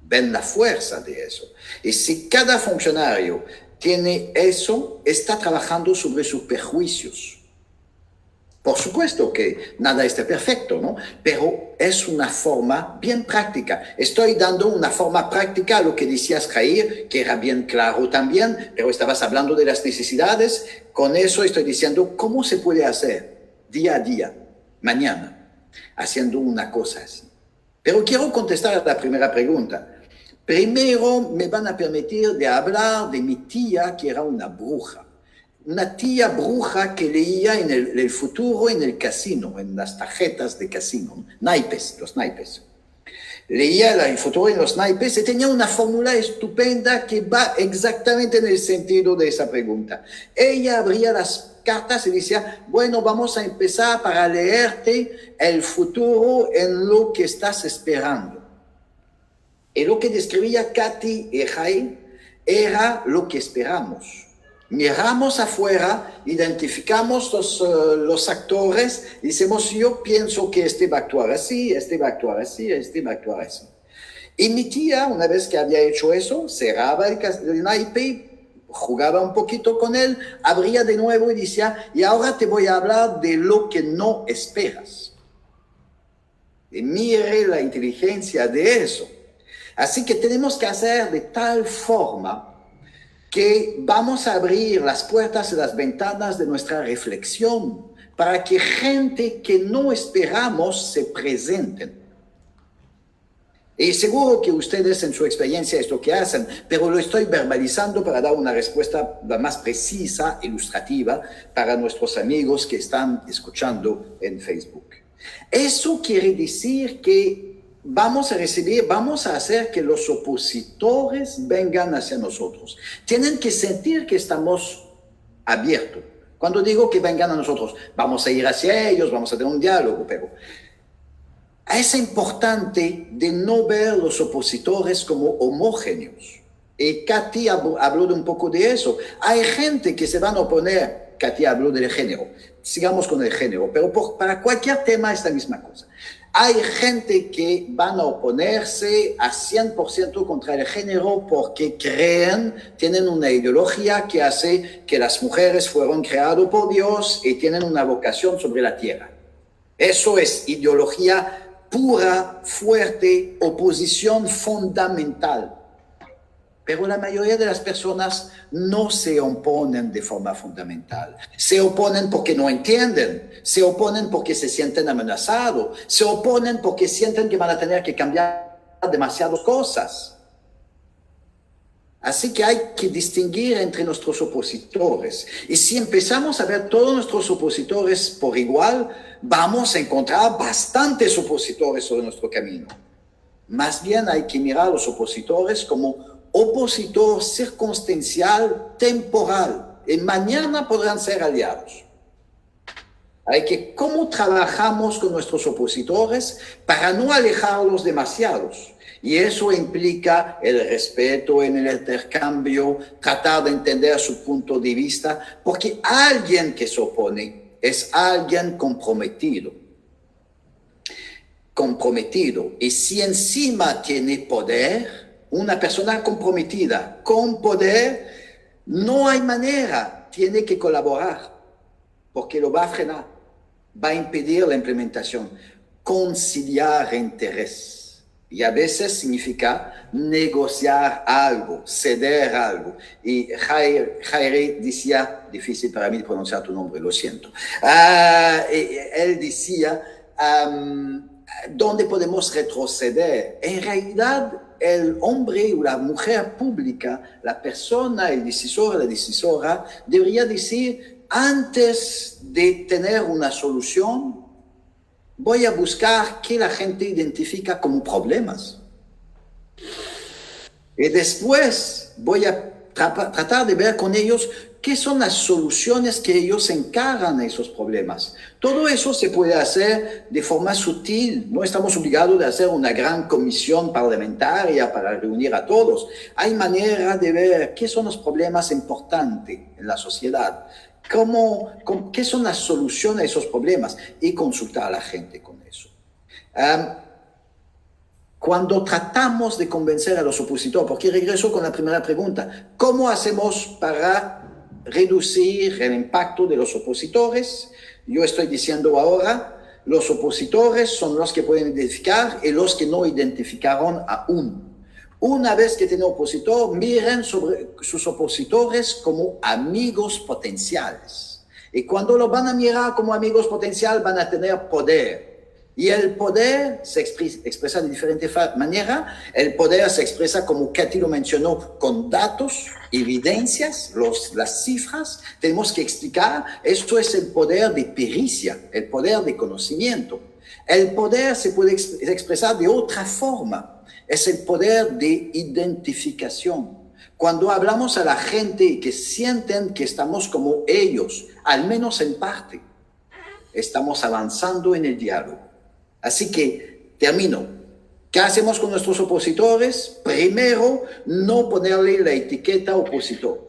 Ven la fuerza de eso. Y si cada funcionario tiene eso, está trabajando sobre sus prejuicios. Por supuesto que nada está perfecto, ¿no? Pero es una forma bien práctica. Estoy dando una forma práctica a lo que decías, Jair, que era bien claro también, pero estabas hablando de las necesidades. Con eso estoy diciendo cómo se puede hacer día a día, mañana, haciendo una cosa así. Pero quiero contestar a la primera pregunta. Primero me van a permitir de hablar de mi tía, que era una bruja. Una tía bruja que leía en el futuro en el casino, en las tarjetas de casino, naipes, los naipes. Leía el futuro en los naipes y tenía una fórmula estupenda que va exactamente en el sentido de esa pregunta. Ella abría las cartas y decía, bueno, vamos a empezar para leerte el futuro en lo que estás esperando. Y lo que describía Katy y Jair era lo que esperamos. Miramos afuera, identificamos los actores, y decimos, yo pienso que este va a actuar así, este va a actuar así, este va a actuar así. Y mi tía, una vez que había hecho eso, cerraba el naipe, jugaba un poquito con él, abría de nuevo y decía, y ahora te voy a hablar de lo que no esperas. Y mire la inteligencia de eso. Así que tenemos que hacer de tal forma que vamos a abrir las puertas y las ventanas de nuestra reflexión para que gente que no esperamos se presenten. Y seguro que ustedes en su experiencia es lo que hacen, pero lo estoy verbalizando para dar una respuesta más precisa, ilustrativa, para nuestros amigos que están escuchando en Facebook. Eso quiere decir que vamos a hacer que los opositores vengan hacia nosotros. Tienen que sentir que estamos abiertos. Cuando digo que vengan a nosotros, vamos a ir hacia ellos, vamos a tener un diálogo, pero es importante de no ver los opositores como homogéneos. Y Katy habló de un poco de eso. Hay gente que se van a oponer, Katy habló del género, sigamos con el género, pero para cualquier tema es la misma cosa. Hay gente que van a oponerse a 100% contra el género porque tienen una ideología que hace que las mujeres fueron creadas por Dios y tienen una vocación sobre la tierra. Eso es ideología pura, fuerte, oposición fundamental. Pero la mayoría de las personas no se oponen de forma fundamental. Se oponen porque no entienden, se oponen porque se sienten amenazados, se oponen porque sienten que van a tener que cambiar demasiadas cosas. Así que hay que distinguir entre nuestros opositores. Y si empezamos a ver todos nuestros opositores por igual, vamos a encontrar bastantes opositores sobre nuestro camino. Más bien hay que mirar a los opositores como opositor circunstancial, temporal. Y mañana podrán ser aliados. Hay que cómo trabajamos con nuestros opositores para no alejarlos demasiados. Y eso implica el respeto en el intercambio, tratar de entender su punto de vista, porque alguien que se opone es alguien comprometido. Y si encima tiene poder, una persona comprometida con poder, no hay manera, tiene que colaborar, porque lo va a frenar, va a impedir la implementación, conciliar interés. Y a veces significa negociar algo, ceder algo. Y Jair decía, difícil para mí pronunciar tu nombre, lo siento. Él decía, ¿dónde podemos retroceder? En realidad, el hombre o la mujer pública, la persona, el decisor, la decisora, debería decir, antes de tener una solución, voy a buscar qué la gente identifica como problemas. Y después voy a tratar de ver con ellos qué son las soluciones que ellos encaran a esos problemas. Todo eso se puede hacer de forma sutil. No estamos obligados a hacer una gran comisión parlamentaria para reunir a todos. Hay manera de ver qué son los problemas importantes en la sociedad. ¿Qué son las soluciones a esos problemas? Y consultar a la gente con eso. Cuando tratamos de convencer a los opositores, porque regreso con la primera pregunta, ¿cómo hacemos para reducir el impacto de los opositores? Yo estoy diciendo ahora, los opositores son los que pueden identificar y los que no identificaron aún. Una vez que tienen opositor, miren sobre sus opositores como amigos potenciales. Y cuando lo van a mirar como amigos potenciales, van a tener poder. Y el poder se expresa de diferente manera. El poder se expresa, como Katy lo mencionó, con datos, evidencias, las cifras. Tenemos que explicar, esto es el poder de pericia, el poder de conocimiento. El poder se puede expresar de otra forma. Es el poder de identificación. Cuando hablamos a la gente que sienten que estamos como ellos, al menos en parte, estamos avanzando en el diálogo. Así que termino. ¿Qué hacemos con nuestros opositores? Primero, no ponerle la etiqueta opositor.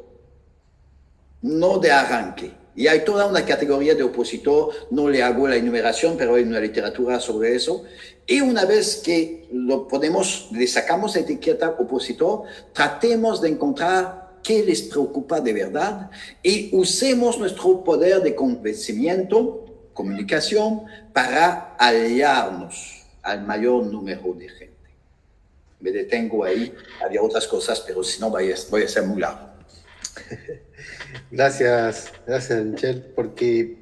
No de arranque. Y hay toda una categoría de opositor, no le hago la enumeración, pero hay una literatura sobre eso. Y una vez que lo ponemos, le sacamos la etiqueta opositor, tratemos de encontrar qué les preocupa de verdad y usemos nuestro poder de convencimiento, comunicación, para aliarnos al mayor número de gente. Me detengo ahí, había otras cosas, pero si no voy a ser muy largo. Gracias, Michel, porque,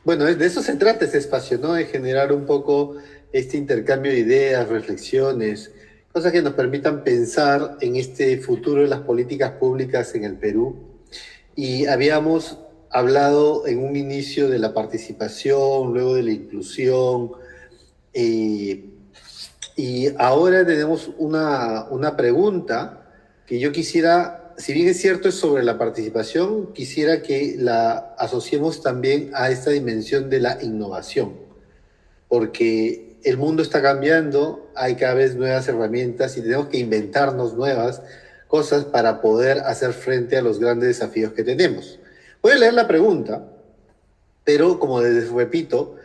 bueno, de eso se trata este espacio, ¿no? De generar un poco este intercambio de ideas, reflexiones, cosas que nos permitan pensar en este futuro de las políticas públicas en el Perú. Y habíamos hablado en un inicio de la participación, luego de la inclusión, y ahora tenemos una pregunta que yo quisiera, si bien es cierto es sobre la participación, quisiera que la asociemos también a esta dimensión de la innovación, porque el mundo está cambiando, hay cada vez nuevas herramientas y tenemos que inventarnos nuevas cosas para poder hacer frente a los grandes desafíos que tenemos. Voy a leer la pregunta, pero como les repito,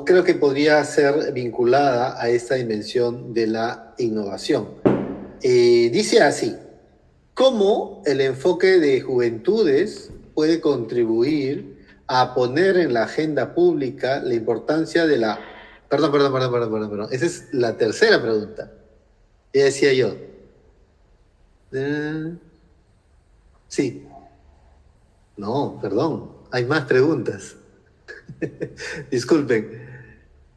creo que podría ser vinculada a esta dimensión de la innovación. Dice así: ¿cómo el enfoque de juventudes puede contribuir a poner en la agenda pública la importancia de la... Perdón. Esa es la tercera pregunta. Ya decía yo. Sí. No, perdón. Hay más preguntas. Disculpen.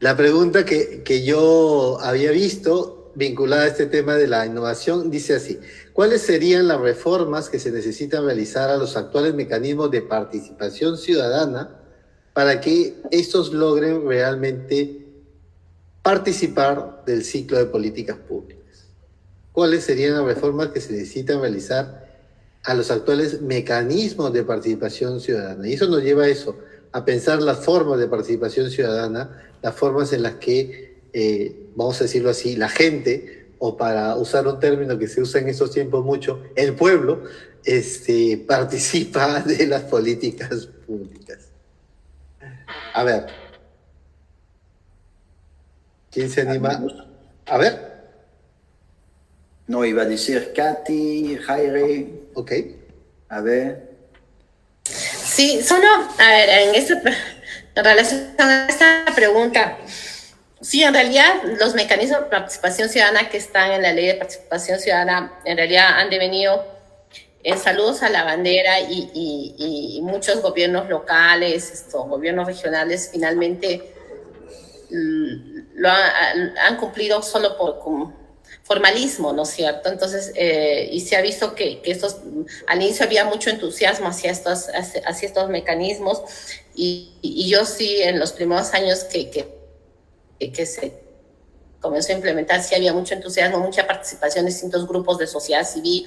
La pregunta que yo había visto vinculada a este tema de la innovación dice así: ¿cuáles serían las reformas que se necesitan realizar a los actuales mecanismos de participación ciudadana para que estos logren realmente participar del ciclo de políticas públicas? ¿Cuáles serían las reformas que se necesitan realizar a los actuales mecanismos de participación ciudadana? Y eso nos lleva a pensar las formas de participación ciudadana, las formas en las que, vamos a decirlo así, la gente, o para usar un término que se usa en estos tiempos mucho, el pueblo, participa de las políticas públicas. A ver. ¿Quién se anima? A ver. No, iba a decir Katy, Jaire. Ok. A ver. Sí, solo, a ver, en relación a esta pregunta, sí, en realidad los mecanismos de participación ciudadana que están en la ley de participación ciudadana, en realidad han devenido en saludos a la bandera y muchos gobiernos locales, gobiernos regionales, finalmente han cumplido solo por formalismo, ¿no es cierto? Entonces, y se ha visto que al inicio había mucho entusiasmo hacia estos mecanismos y yo sí, en los primeros años que se comenzó a implementar, sí había mucho entusiasmo, mucha participación de distintos grupos de sociedad civil,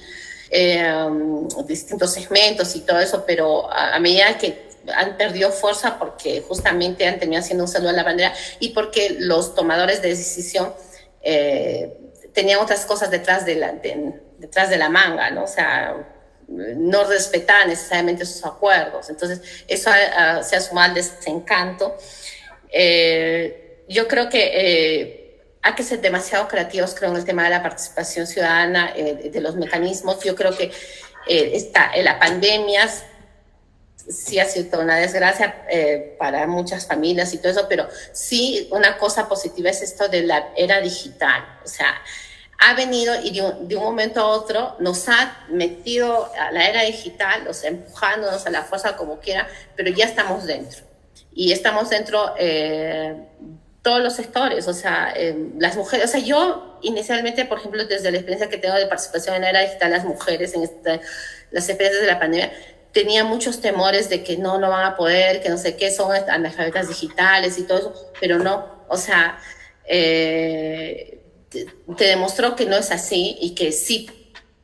distintos segmentos y todo eso, pero a medida que han perdido fuerza porque justamente han terminado siendo un saludo a la bandera y porque los tomadores de decisión tenían otras cosas detrás de la manga, ¿no? O sea, no respetaban necesariamente sus acuerdos. Entonces, eso se ha sumado al desencanto. Yo creo que hay que ser demasiado creativos, creo, en el tema de la participación ciudadana, de los mecanismos. Yo creo que la pandemia sí ha sido una desgracia para muchas familias y todo eso, pero sí una cosa positiva es esto de la era digital. O sea, ha venido y de un momento a otro nos ha metido a la era digital, o sea, empujándonos a la fuerza como quiera, pero ya estamos dentro. Y estamos dentro todos los sectores, o sea, las mujeres, o sea, yo inicialmente, por ejemplo, desde la experiencia que tengo de participación en la era digital, las mujeres en las experiencias de la pandemia, tenía muchos temores de que no van a poder, que no sé qué, son analfabetas digitales y todo eso, pero no, o sea, te demostró que no es así y que sí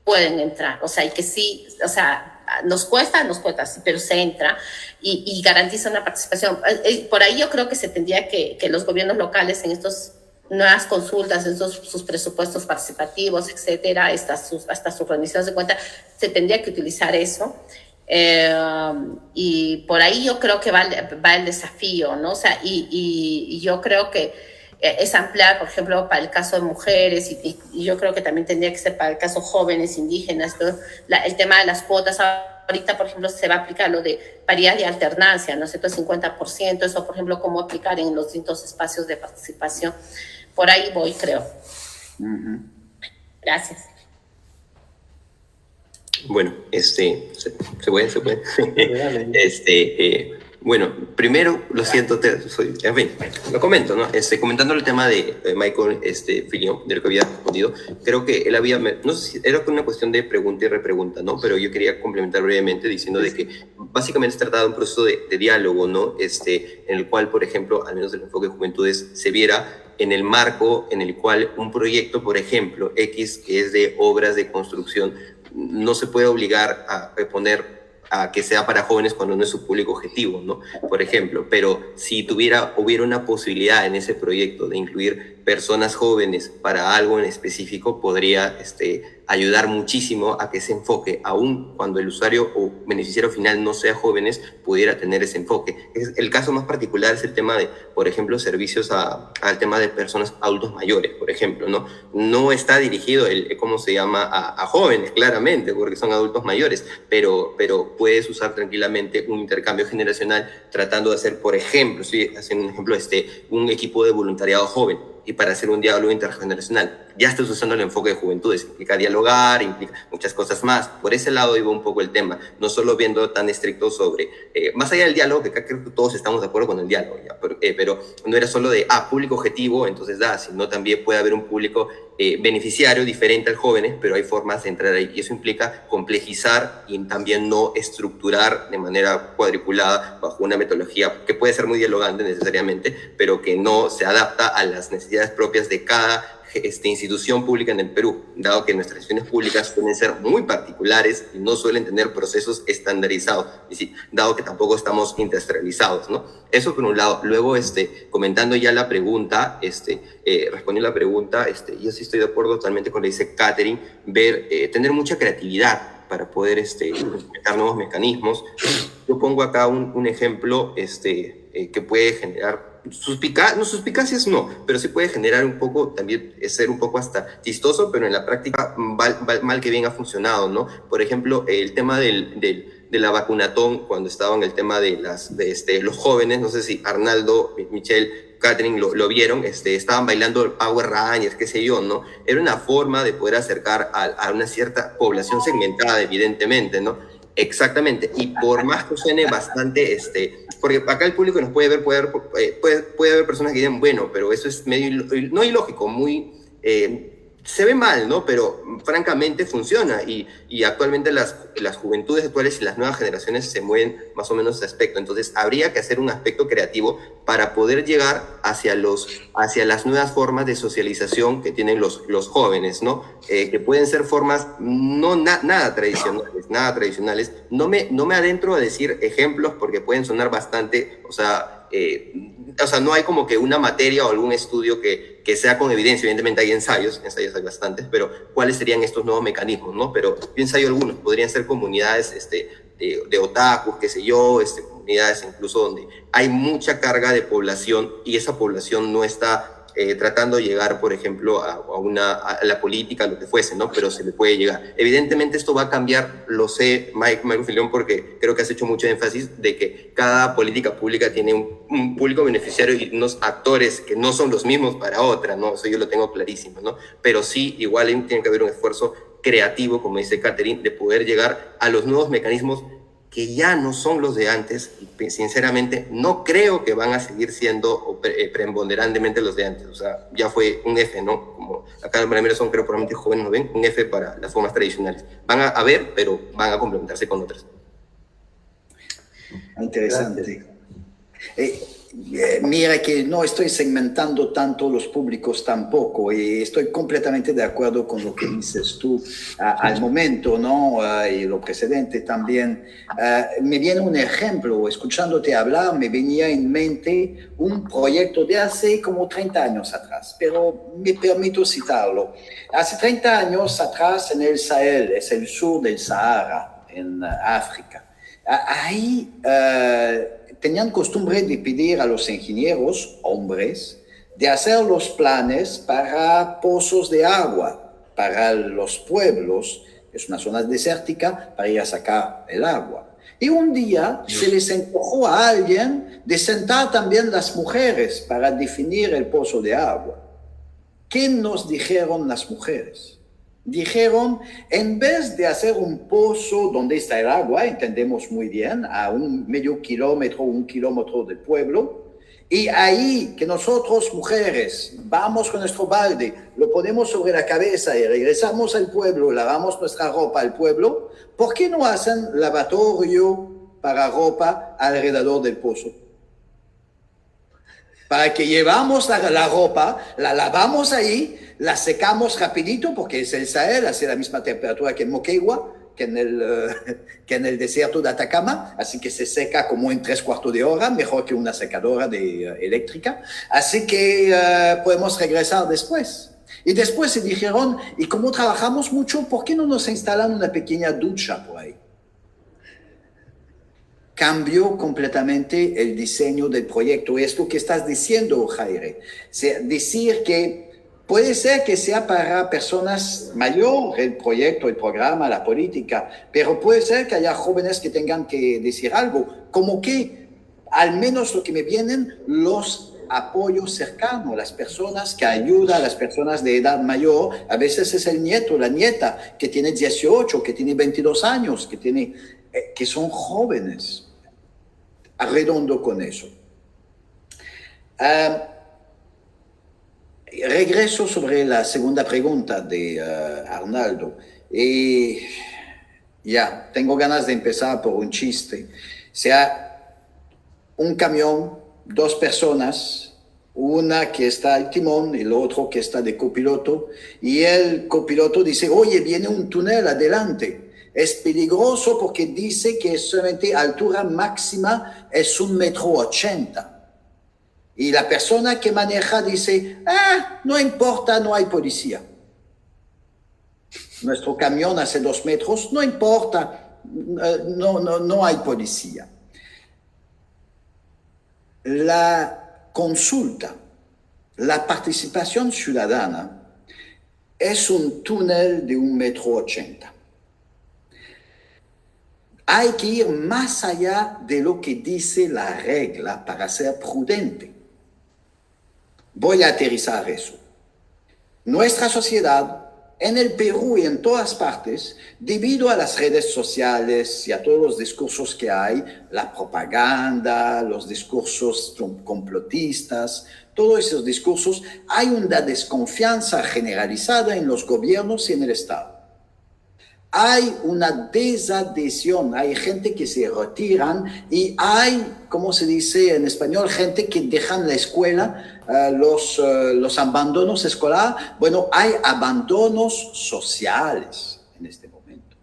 pueden entrar, o sea, y que sí, o sea, nos cuesta, sí, pero se entra y garantiza una participación. Por ahí yo creo que se tendría que los gobiernos locales en estas nuevas consultas, en sus presupuestos participativos, etcétera, hasta sus rendiciones de cuenta, se tendría que utilizar eso. Y por ahí yo creo que va el desafío, ¿no? O sea, y yo creo que es ampliar, por ejemplo, para el caso de mujeres y yo creo que también tendría que ser para el caso jóvenes, indígenas, todo, el tema de las cuotas. Ahorita, por ejemplo, se va a aplicar lo de paridad y alternancia, ¿no es cierto? 50%, eso, por ejemplo, cómo aplicar en los distintos espacios de participación. Por ahí voy, creo. Gracias. Bueno, se puede. Bueno, primero, lo siento, en fin, lo comento, ¿no? Comentando el tema de Michael Filión, de lo que había respondido, creo que él había, no sé si era una cuestión de pregunta y repregunta, ¿no? Pero yo quería complementar brevemente diciendo de que básicamente se trata de un proceso de diálogo, ¿no? En el cual, por ejemplo, al menos el enfoque de juventudes, se viera en el marco en el cual un proyecto, por ejemplo, X, que es de obras de construcción, no se puede obligar a poner a que sea para jóvenes cuando no es su público objetivo, ¿no? Por ejemplo, pero si hubiera una posibilidad en ese proyecto de incluir personas jóvenes para algo en específico, podría ayudar muchísimo a que se enfoque, aún cuando el usuario o beneficiario final no sea jóvenes, pudiera tener ese enfoque. El caso más particular es el tema de, por ejemplo, servicios al tema de personas adultos mayores, por ejemplo, ¿no? No está dirigido, ¿cómo se llama?, a jóvenes, claramente, porque son adultos mayores, pero puedes usar tranquilamente un intercambio generacional tratando de hacer, por ejemplo, estoy haciendo un ejemplo, un equipo de voluntariado joven, y para hacer un diálogo intergeneracional. Ya estás usando el enfoque de juventudes, implica dialogar, implica muchas cosas más. Por ese lado iba un poco el tema, no solo viendo tan estricto sobre, más allá del diálogo, que acá creo que todos estamos de acuerdo con el diálogo, ya, pero no era solo de, público objetivo, entonces sino también puede haber un público beneficiario diferente al jóvenes, pero hay formas de entrar ahí, y eso implica complejizar y también no estructurar de manera cuadriculada bajo una metodología que puede ser muy dialogante necesariamente, pero que no se adapta a las necesidades propias de cada institución pública en el Perú, dado que nuestras instituciones públicas pueden ser muy particulares y no suelen tener procesos estandarizados, y sí, dado que tampoco estamos industrializados, ¿no? Eso por un lado. Luego, comentando ya la pregunta, respondiendo la pregunta, yo sí estoy de acuerdo totalmente con lo que dice Catherine, tener mucha creatividad para poder implementar nuevos mecanismos. Yo pongo acá un ejemplo que puede generar suspicacias no, pero sí puede generar un poco, también ser un poco hasta chistoso, pero en la práctica mal que bien ha funcionado, ¿no? Por ejemplo, el tema de la vacunatón, cuando estaba en el tema de los jóvenes, no sé si Arnaldo, Michelle, Catherine lo vieron, estaban bailando Power Rangers, qué sé yo, ¿no? Era una forma de poder acercar a una cierta población segmentada, evidentemente, ¿no? Exactamente, y por más que suene bastante, porque acá el público nos puede ver, puede haber personas que digan, bueno, pero eso es medio, no ilógico, muy, se ve mal, ¿no? Pero francamente funciona, y actualmente las juventudes actuales y las nuevas generaciones se mueven más o menos ese aspecto. Entonces habría que hacer un aspecto creativo para poder llegar hacia las nuevas formas de socialización que tienen los jóvenes, ¿no? Que pueden ser formas nada tradicionales. No me adentro a decir ejemplos porque pueden sonar bastante, o sea, no hay como que una materia o algún estudio que sea con evidencia. Evidentemente hay ensayos hay bastantes, pero ¿cuáles serían estos nuevos mecanismos, no? Pero yo ensayo algunos, podrían ser comunidades de otakus, qué sé yo, comunidades incluso donde hay mucha carga de población y esa población no está tratando de llegar, por ejemplo, a la política, lo que fuese, ¿no? Pero se le puede llegar. Evidentemente esto va a cambiar, lo sé, Michael Filión, porque creo que has hecho mucho énfasis de que cada política pública tiene un público beneficiario y unos actores que no son los mismos para otra, ¿no? Eso yo lo tengo clarísimo, ¿no? Pero sí, igual tiene que haber un esfuerzo creativo, como dice Catherine, de poder llegar a los nuevos mecanismos que ya no son los de antes, y sinceramente no creo que van a seguir siendo preponderantemente los de antes. O sea, ya fue un F, ¿no? Como acá en Brasil son, creo, probablemente jóvenes, ¿no ven? Un F para las formas tradicionales. Van a haber, pero van a complementarse con otras. Interesante. Mira que no estoy segmentando tanto los públicos tampoco, y estoy completamente de acuerdo con lo que dices tú al momento, ¿no? Y lo precedente también. Me viene un ejemplo, escuchándote hablar, me venía en mente un proyecto de hace como 30 años atrás, pero me permito citarlo. Hace 30 años atrás en el Sahel, es el sur del Sahara, en África. Ahí tenían costumbre de pedir a los ingenieros, hombres, de hacer los planes para pozos de agua, para los pueblos, es una zona desértica, para ir a sacar el agua. Y un día se les antojó a alguien de sentar también las mujeres para definir el pozo de agua. ¿Qué nos dijeron las mujeres? Dijeron, en vez de hacer un pozo donde está el agua, entendemos muy bien, a medio kilómetro, 1 kilómetro del pueblo, y ahí que nosotros, mujeres, vamos con nuestro balde, lo ponemos sobre la cabeza y regresamos al pueblo, lavamos nuestra ropa al pueblo, ¿por qué no hacen lavatorio para ropa alrededor del pozo? Para que llevamos la ropa, la lavamos ahí, la secamos rapidito, porque es el Sahel, hace la misma temperatura que en Moquegua, que en el desierto de Atacama, así que se seca como en 3/4 de hora, mejor que una secadora eléctrica, así que podemos regresar después. Y después se dijeron, y como trabajamos mucho, ¿por qué no nos instalan una pequeña ducha por ahí? cambió completamente el diseño del proyecto. Es lo que estás diciendo, Jaire. O sea, decir que puede ser que sea para personas mayores el proyecto, el programa, la política, pero puede ser que haya jóvenes que tengan que decir algo, como que al menos lo que me vienen, los apoyos cercanos, las personas que ayudan a las personas de edad mayor, a veces es el nieto, la nieta, que tiene 18, que tiene 22 años, que son jóvenes. Redondo con eso. Regreso sobre la segunda pregunta de Arnaldo. Ya, tengo ganas de empezar por un chiste. O sea, un camión, dos personas, una que está al timón y el otro que está de copiloto, y el copiloto dice, oye, viene un túnel adelante. Es peligroso porque dice que solamente altura máxima es 1,80 m. Y la persona que maneja dice, no importa, no hay policía. Nuestro camión hace 2 metros, no importa, no hay policía. La consulta, la participación ciudadana es un túnel de 1,80 m. Hay que ir más allá de lo que dice la regla para ser prudente. Voy a aterrizar eso. Nuestra sociedad, en el Perú y en todas partes, debido a las redes sociales y a todos los discursos que hay, la propaganda, los discursos complotistas, todos esos discursos, hay una desconfianza generalizada en los gobiernos y en el Estado. Hay una desadhesión, hay gente que se retiran y hay, como se dice en español, gente que dejan la escuela, los abandonos escolares. Bueno, hay abandonos sociales en este momento.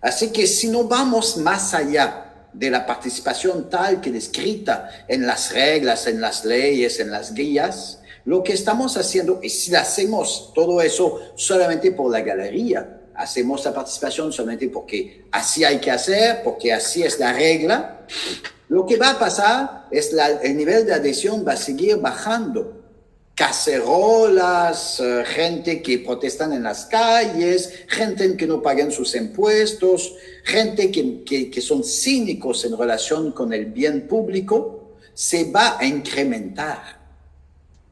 Así que si no vamos más allá de la participación tal que descrita en las reglas, en las leyes, en las guías, lo que estamos haciendo, y si hacemos todo eso solamente por la galería, hacemos la participación solamente porque así hay que hacer, porque así es la regla, lo que va a pasar es el nivel de adhesión va a seguir bajando. Cacerolas, gente que protestan en las calles, gente que no pagan sus impuestos, gente que son cínicos en relación con el bien público, se va a incrementar.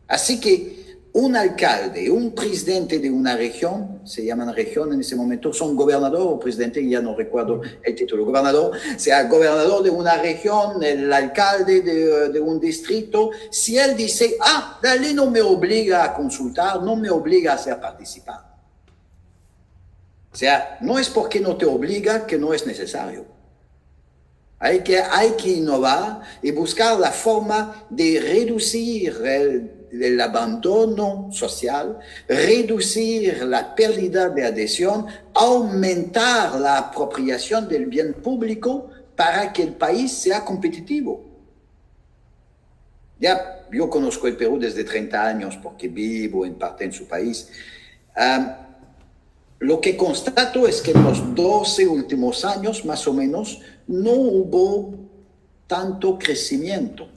Así que un alcalde, un presidente de una región, se llaman región en ese momento, son gobernador o presidente, ya no recuerdo el título, gobernador, sea gobernador de una región, el alcalde de un distrito, si él dice, la ley no me obliga a consultar, no me obliga a hacer participar. O sea, no es porque no te obliga que no es necesario. Hay que innovar y buscar la forma de reducir el abandono social, reducir la pérdida de adhesión, aumentar la apropiación del bien público para que el país sea competitivo. Ya, yo conozco el Perú desde 30 años porque vivo en parte en su país. Lo que constato es que en los 12 últimos años, más o menos, no hubo tanto crecimiento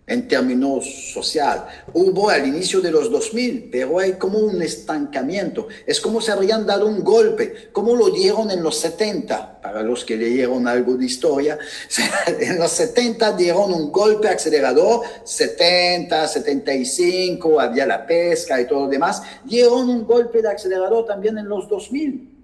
en términos social. Hubo al inicio de los 2000, pero hay como un estancamiento. Es como si habrían dado un golpe, como lo dieron en los 70, para los que leyeron algo de historia. En los 70 dieron un golpe acelerador, 70, 75, había la pesca y todo lo demás. Dieron un golpe de acelerador también en los 2000.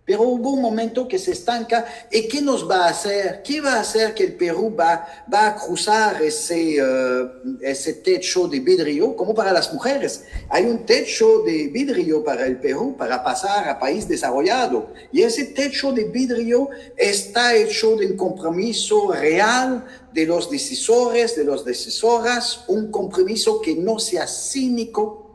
Pero hubo un momento que se estanca. ¿Y qué nos va a hacer? ¿Qué va a hacer que el Perú va a cruzar ese techo de vidrio? Como para las mujeres. Hay un techo de vidrio para el Perú para pasar a país desarrollado. Y ese techo de vidrio está hecho de un compromiso real de los decisores, de las decisoras, un compromiso que no sea cínico,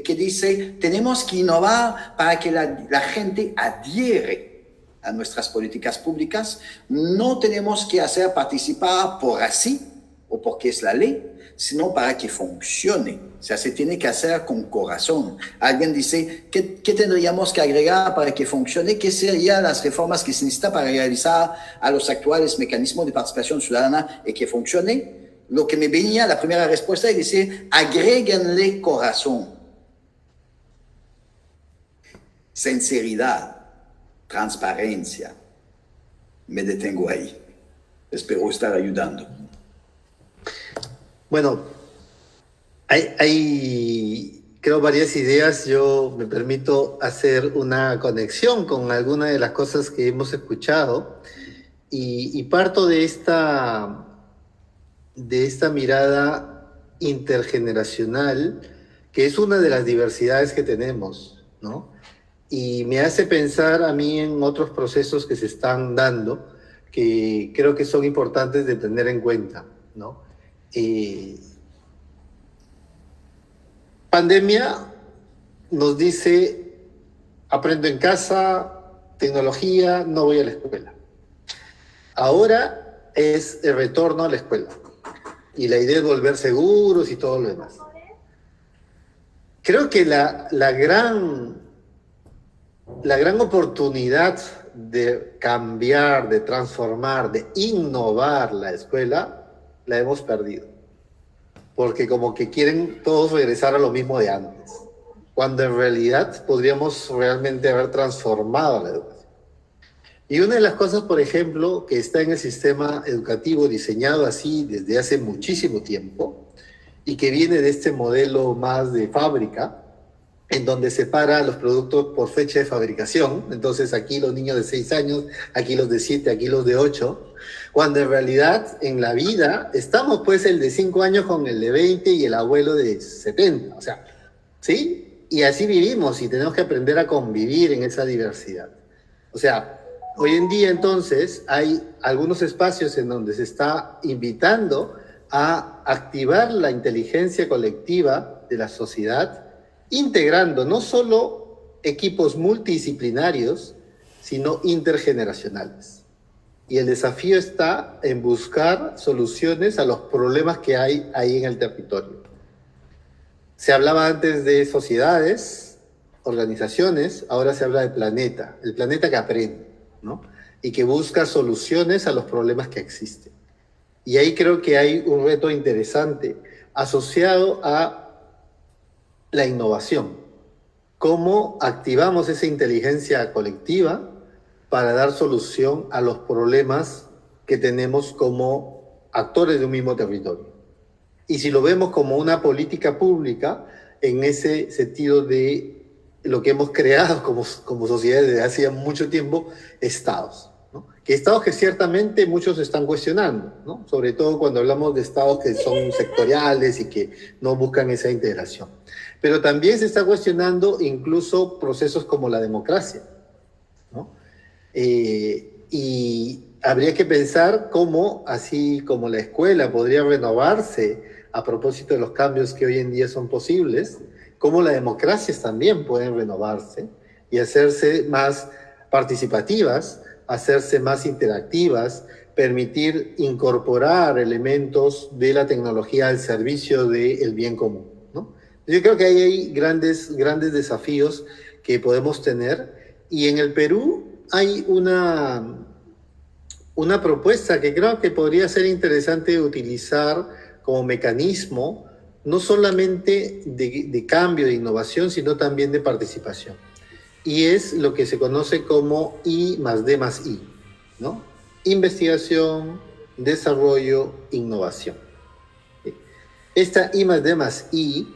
que dice, tenemos que innovar para que la gente adhiere a nuestras políticas públicas. No tenemos que hacer participar por así, o porque es la ley, sino para que funcione. O sea, se tiene que hacer con corazón. Alguien dice, ¿qué tendríamos que agregar para que funcione? ¿Qué serían las reformas que se necesitan para realizar a los actuales mecanismos de participación ciudadana y que funcione? Lo que me venía, la primera respuesta es decir, agréguenle corazón, sinceridad, transparencia. Me detengo ahí. Espero estar ayudando. Bueno, hay creo varias ideas. Yo me permito hacer una conexión con algunas de las cosas que hemos escuchado y parto de esta mirada intergeneracional, que es una de las diversidades que tenemos, ¿no? Y me hace pensar a mí en otros procesos que se están dando, que creo que son importantes de tener en cuenta, ¿no? Pandemia nos dice, aprendo en casa, tecnología, no voy a la escuela. Ahora es el retorno a la escuela. Y la idea es volver seguros y todo lo demás. Creo que la gran oportunidad de cambiar, de transformar, de innovar la escuela, la hemos perdido. Porque como que quieren todos regresar a lo mismo de antes, cuando en realidad podríamos realmente haber transformado la educación. Y una de las cosas, por ejemplo, que está en el sistema educativo diseñado así desde hace muchísimo tiempo y que viene de este modelo más de fábrica, en donde separa los productos por fecha de fabricación. Entonces aquí los niños de 6 años, aquí los de 7, aquí los de 8, cuando en realidad en la vida estamos pues el de 5 años con el de 20 y el abuelo de 70, o sea, ¿sí? Y así vivimos y tenemos que aprender a convivir en esa diversidad. O sea, hoy en día entonces hay algunos espacios en donde se está invitando a activar la inteligencia colectiva de la sociedad, integrando no solo equipos multidisciplinarios, sino intergeneracionales. Y el desafío está en buscar soluciones a los problemas que hay ahí en el territorio. Se hablaba antes de sociedades, organizaciones, ahora se habla de planeta, el planeta que aprende, ¿no? Y que busca soluciones a los problemas que existen. Y ahí creo que hay un reto interesante asociado a la innovación. ¿Cómo activamos esa inteligencia colectiva para dar solución a los problemas que tenemos como actores de un mismo territorio? Y si lo vemos como una política pública, en ese sentido de lo que hemos creado como sociedad desde hace mucho tiempo, estados, ¿no? Que estados que ciertamente muchos están cuestionando, ¿no? Sobre todo cuando hablamos de estados que son sectoriales y que no buscan esa integración. Pero también se está cuestionando incluso procesos como la democracia, ¿no? Y habría que pensar cómo, así como la escuela podría renovarse a propósito de los cambios que hoy en día son posibles, cómo las democracias también pueden renovarse y hacerse más participativas, hacerse más interactivas, permitir incorporar elementos de la tecnología al servicio del bien común, ¿no? Yo creo que ahí hay grandes desafíos que podemos tener, y en el Perú hay una propuesta que creo que podría ser interesante utilizar como mecanismo, no solamente de cambio, de innovación, sino también de participación. Y es lo que se conoce como I+D+I, ¿no? Investigación, desarrollo, innovación. Esta I+D+I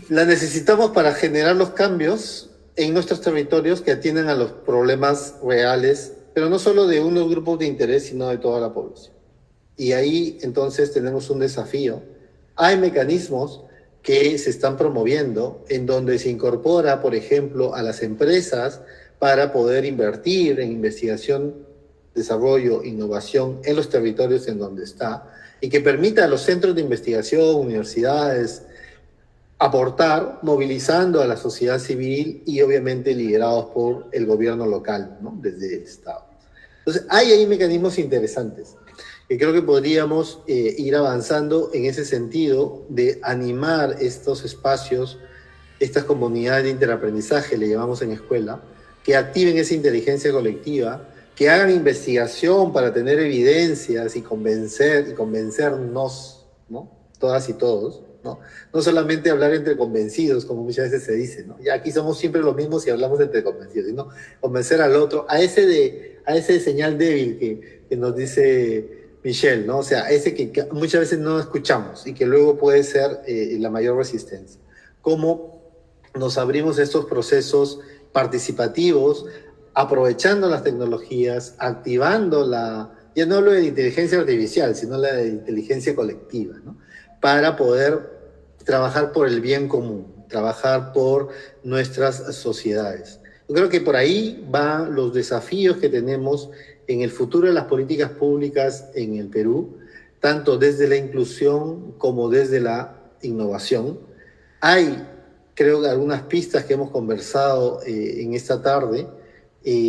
la necesitamos para generar los cambios en nuestros territorios que atienden a los problemas reales, pero no solo de unos grupos de interés, sino de toda la población. Y ahí entonces tenemos un desafío. Hay mecanismos que se están promoviendo en donde se incorpora, por ejemplo, a las empresas para poder invertir en investigación, desarrollo, innovación en los territorios en donde está, y que permita a los centros de investigación, universidades, aportar, movilizando a la sociedad civil y obviamente liderados por el gobierno local, ¿no? Desde el Estado. Entonces, hay ahí mecanismos interesantes. Y creo que podríamos ir avanzando en ese sentido de animar estos espacios, estas comunidades de interaprendizaje, le llamamos en escuela, que activen esa inteligencia colectiva, que hagan investigación para tener evidencias y convencernos, ¿no? Todas y todos, ¿no? No solamente hablar entre convencidos, como muchas veces se dice, ¿no? Ya aquí somos siempre los mismos y hablamos entre convencidos, sino convencer al otro, a ese señal débil que nos dice Michelle, ¿no? O sea, ese que muchas veces no escuchamos y que luego puede ser la mayor resistencia. Cómo nos abrimos estos procesos participativos, aprovechando las tecnologías, activando ya no hablo de inteligencia artificial, sino la de inteligencia colectiva, ¿no? Para poder trabajar por el bien común, trabajar por nuestras sociedades. Yo creo que por ahí van los desafíos que tenemos en el futuro de las políticas públicas en el Perú, tanto desde la inclusión como desde la innovación. Hay, creo que algunas pistas que hemos conversado en esta tarde.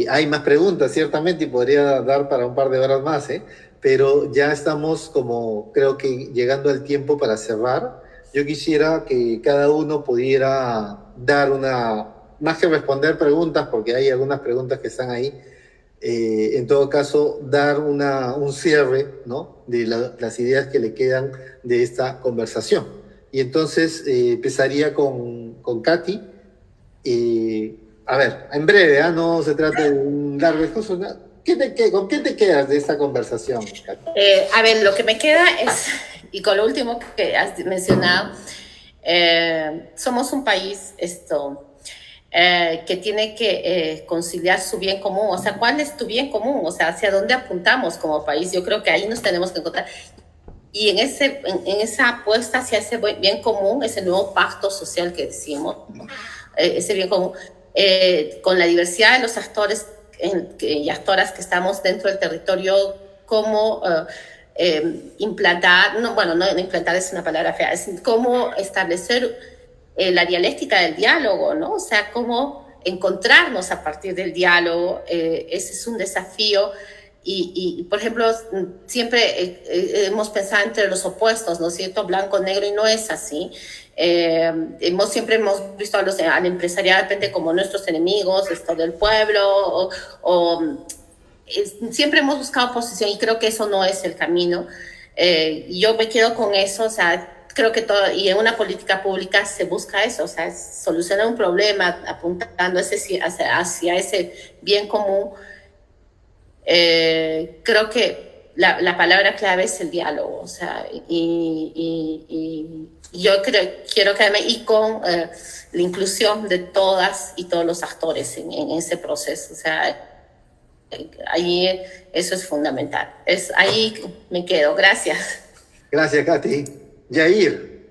Hay más preguntas, ciertamente, y podría dar para un par de horas más, pero ya estamos como, creo que llegando al tiempo para cerrar. Yo quisiera que cada uno pudiera dar más que responder preguntas, porque hay algunas preguntas que están ahí, en todo caso, dar un cierre, ¿no? De las ideas que le quedan de esta conversación. Y entonces empezaría con Katy. A ver, en breve, no se trata de un largo discurso. ¿Con qué te quedas de esta conversación, Katy? A ver, lo que me queda es, y con lo último que has mencionado, somos un país que tiene que conciliar su bien común. O sea, ¿cuál es tu bien común? O sea, ¿hacia dónde apuntamos como país? Yo creo que ahí nos tenemos que encontrar. Y en esa apuesta hacia ese bien común, ese nuevo pacto social que decimos, ese bien común, con la diversidad de los actores y actoras que estamos dentro del territorio, cómo implantar, no implantar es una palabra fea, es cómo establecer la dialéctica del diálogo, ¿no? O sea, cómo encontrarnos a partir del diálogo. Ese es un desafío. Y por ejemplo, siempre hemos pensado entre los opuestos, ¿no es cierto? Blanco, negro, y no es así. Siempre hemos visto al empresariado de repente como nuestros enemigos, del pueblo, siempre hemos buscado oposición, y creo que eso no es el camino. Yo me quedo con eso. O sea, creo que y en una política pública se busca eso, o sea, es solucionar un problema apuntando hacia ese bien común. Creo que la palabra clave es el diálogo, o sea, y yo quiero quedarme y con la inclusión de todas y todos los actores en ese proceso. O sea, ahí eso es fundamental. Ahí me quedo. Gracias. Gracias, Katy. Yair.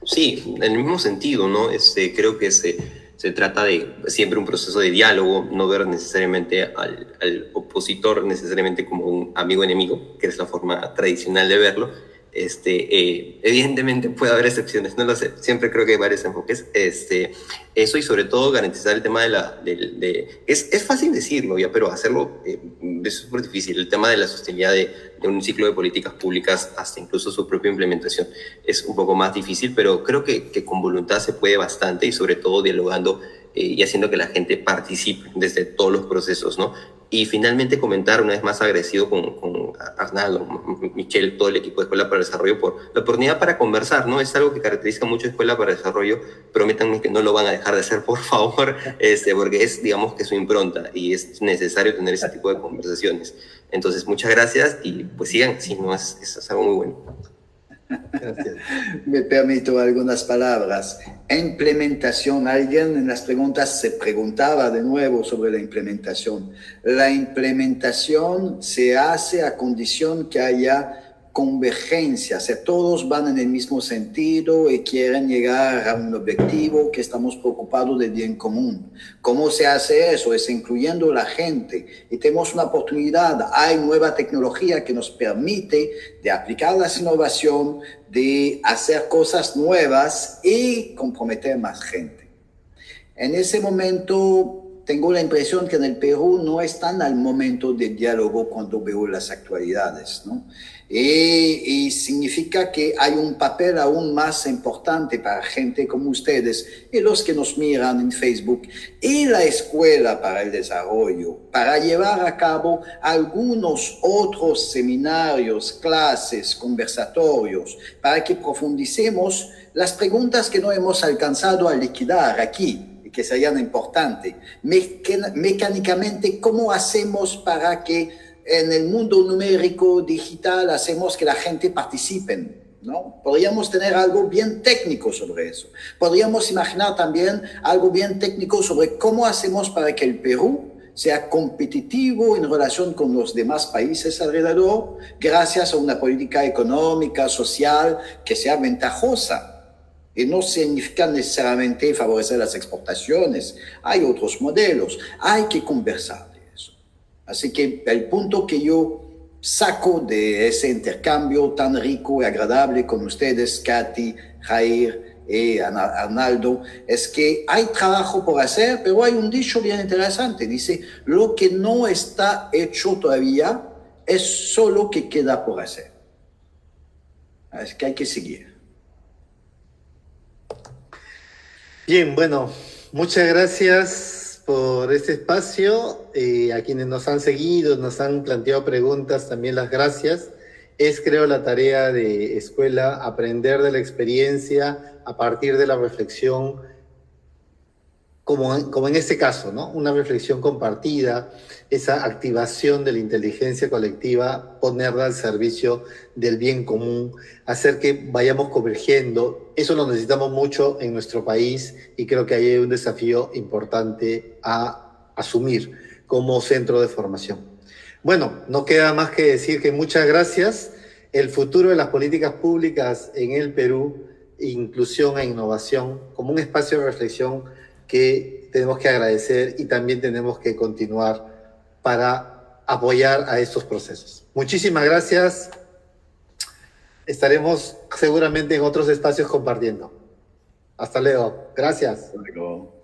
Sí, en el mismo sentido, ¿no? Creo que se trata de siempre un proceso de diálogo, no ver necesariamente al opositor necesariamente como un amigo-enemigo, que es la forma tradicional de verlo. Evidentemente puede haber excepciones, no lo sé, siempre creo que hay varios enfoques. Eso, y sobre todo garantizar el tema es fácil decirlo ya, pero hacerlo es súper difícil. El tema de la sostenibilidad de un ciclo de políticas públicas hasta incluso su propia implementación es un poco más difícil, pero creo que con voluntad se puede bastante, y sobre todo dialogando y haciendo que la gente participe desde todos los procesos, ¿no? Y finalmente comentar, una vez más, agradecido con Arnaldo, Michelle, todo el equipo de Escuela para el Desarrollo por la oportunidad para conversar, ¿no? Es algo que caracteriza mucho a Escuela para el Desarrollo. Prométanme que no lo van a dejar de hacer, por favor, porque digamos que su impronta, y es necesario tener ese tipo de conversaciones. Entonces, muchas gracias, y pues sigan, si no, es algo muy bueno. Gracias. Me permito algunas palabras. Implementación. Alguien en las preguntas se preguntaba de nuevo sobre la implementación. La implementación se hace a condición que haya convergencia, o sea, todos van en el mismo sentido y quieren llegar a un objetivo, que estamos preocupados del bien común. ¿Cómo se hace eso? Es incluyendo a la gente, y tenemos una oportunidad. Hay nueva tecnología que nos permite de aplicar la innovación, de hacer cosas nuevas y comprometer más gente. En ese momento tengo la impresión que en el Perú no están al momento de diálogo cuando veo las actualidades, ¿no? Y significa que hay un papel aún más importante para gente como ustedes y los que nos miran en Facebook y la Escuela para el Desarrollo, para llevar a cabo algunos otros seminarios, clases, conversatorios, para que profundicemos las preguntas que no hemos alcanzado a liquidar aquí, que serían importantes. Mecánicamente, ¿cómo hacemos para que en el mundo numérico digital hacemos que la gente participe, ¿no? Podríamos tener algo bien técnico sobre eso. Podríamos imaginar también algo bien técnico sobre cómo hacemos para que el Perú sea competitivo en relación con los demás países alrededor, gracias a una política económica, social, que sea ventajosa. Y no significa necesariamente favorecer las exportaciones. Hay otros modelos. Hay que conversar de eso. Así que el punto que yo saco de ese intercambio tan rico y agradable con ustedes, Katy, Jair y Arnaldo, es que hay trabajo por hacer, pero hay un dicho bien interesante. Dice, lo que no está hecho todavía es solo que queda por hacer. Es que hay que seguir. Bien, bueno, muchas gracias por este espacio. A quienes nos han seguido, nos han planteado preguntas, también las gracias. Es, creo, la tarea de escuela aprender de la experiencia a partir de la reflexión, como en este caso, ¿no? Una reflexión compartida, esa activación de la inteligencia colectiva, ponerla al servicio del bien común, hacer que vayamos convergiendo. Eso lo necesitamos mucho en nuestro país y creo que ahí hay un desafío importante a asumir como centro de formación. Bueno, no queda más que decir que muchas gracias. El futuro de las políticas públicas en el Perú, inclusión e innovación, como un espacio de reflexión que tenemos que agradecer y también tenemos que continuar para apoyar a estos procesos. Muchísimas gracias. Estaremos seguramente en otros espacios compartiendo. Hasta luego. Gracias. Hasta luego.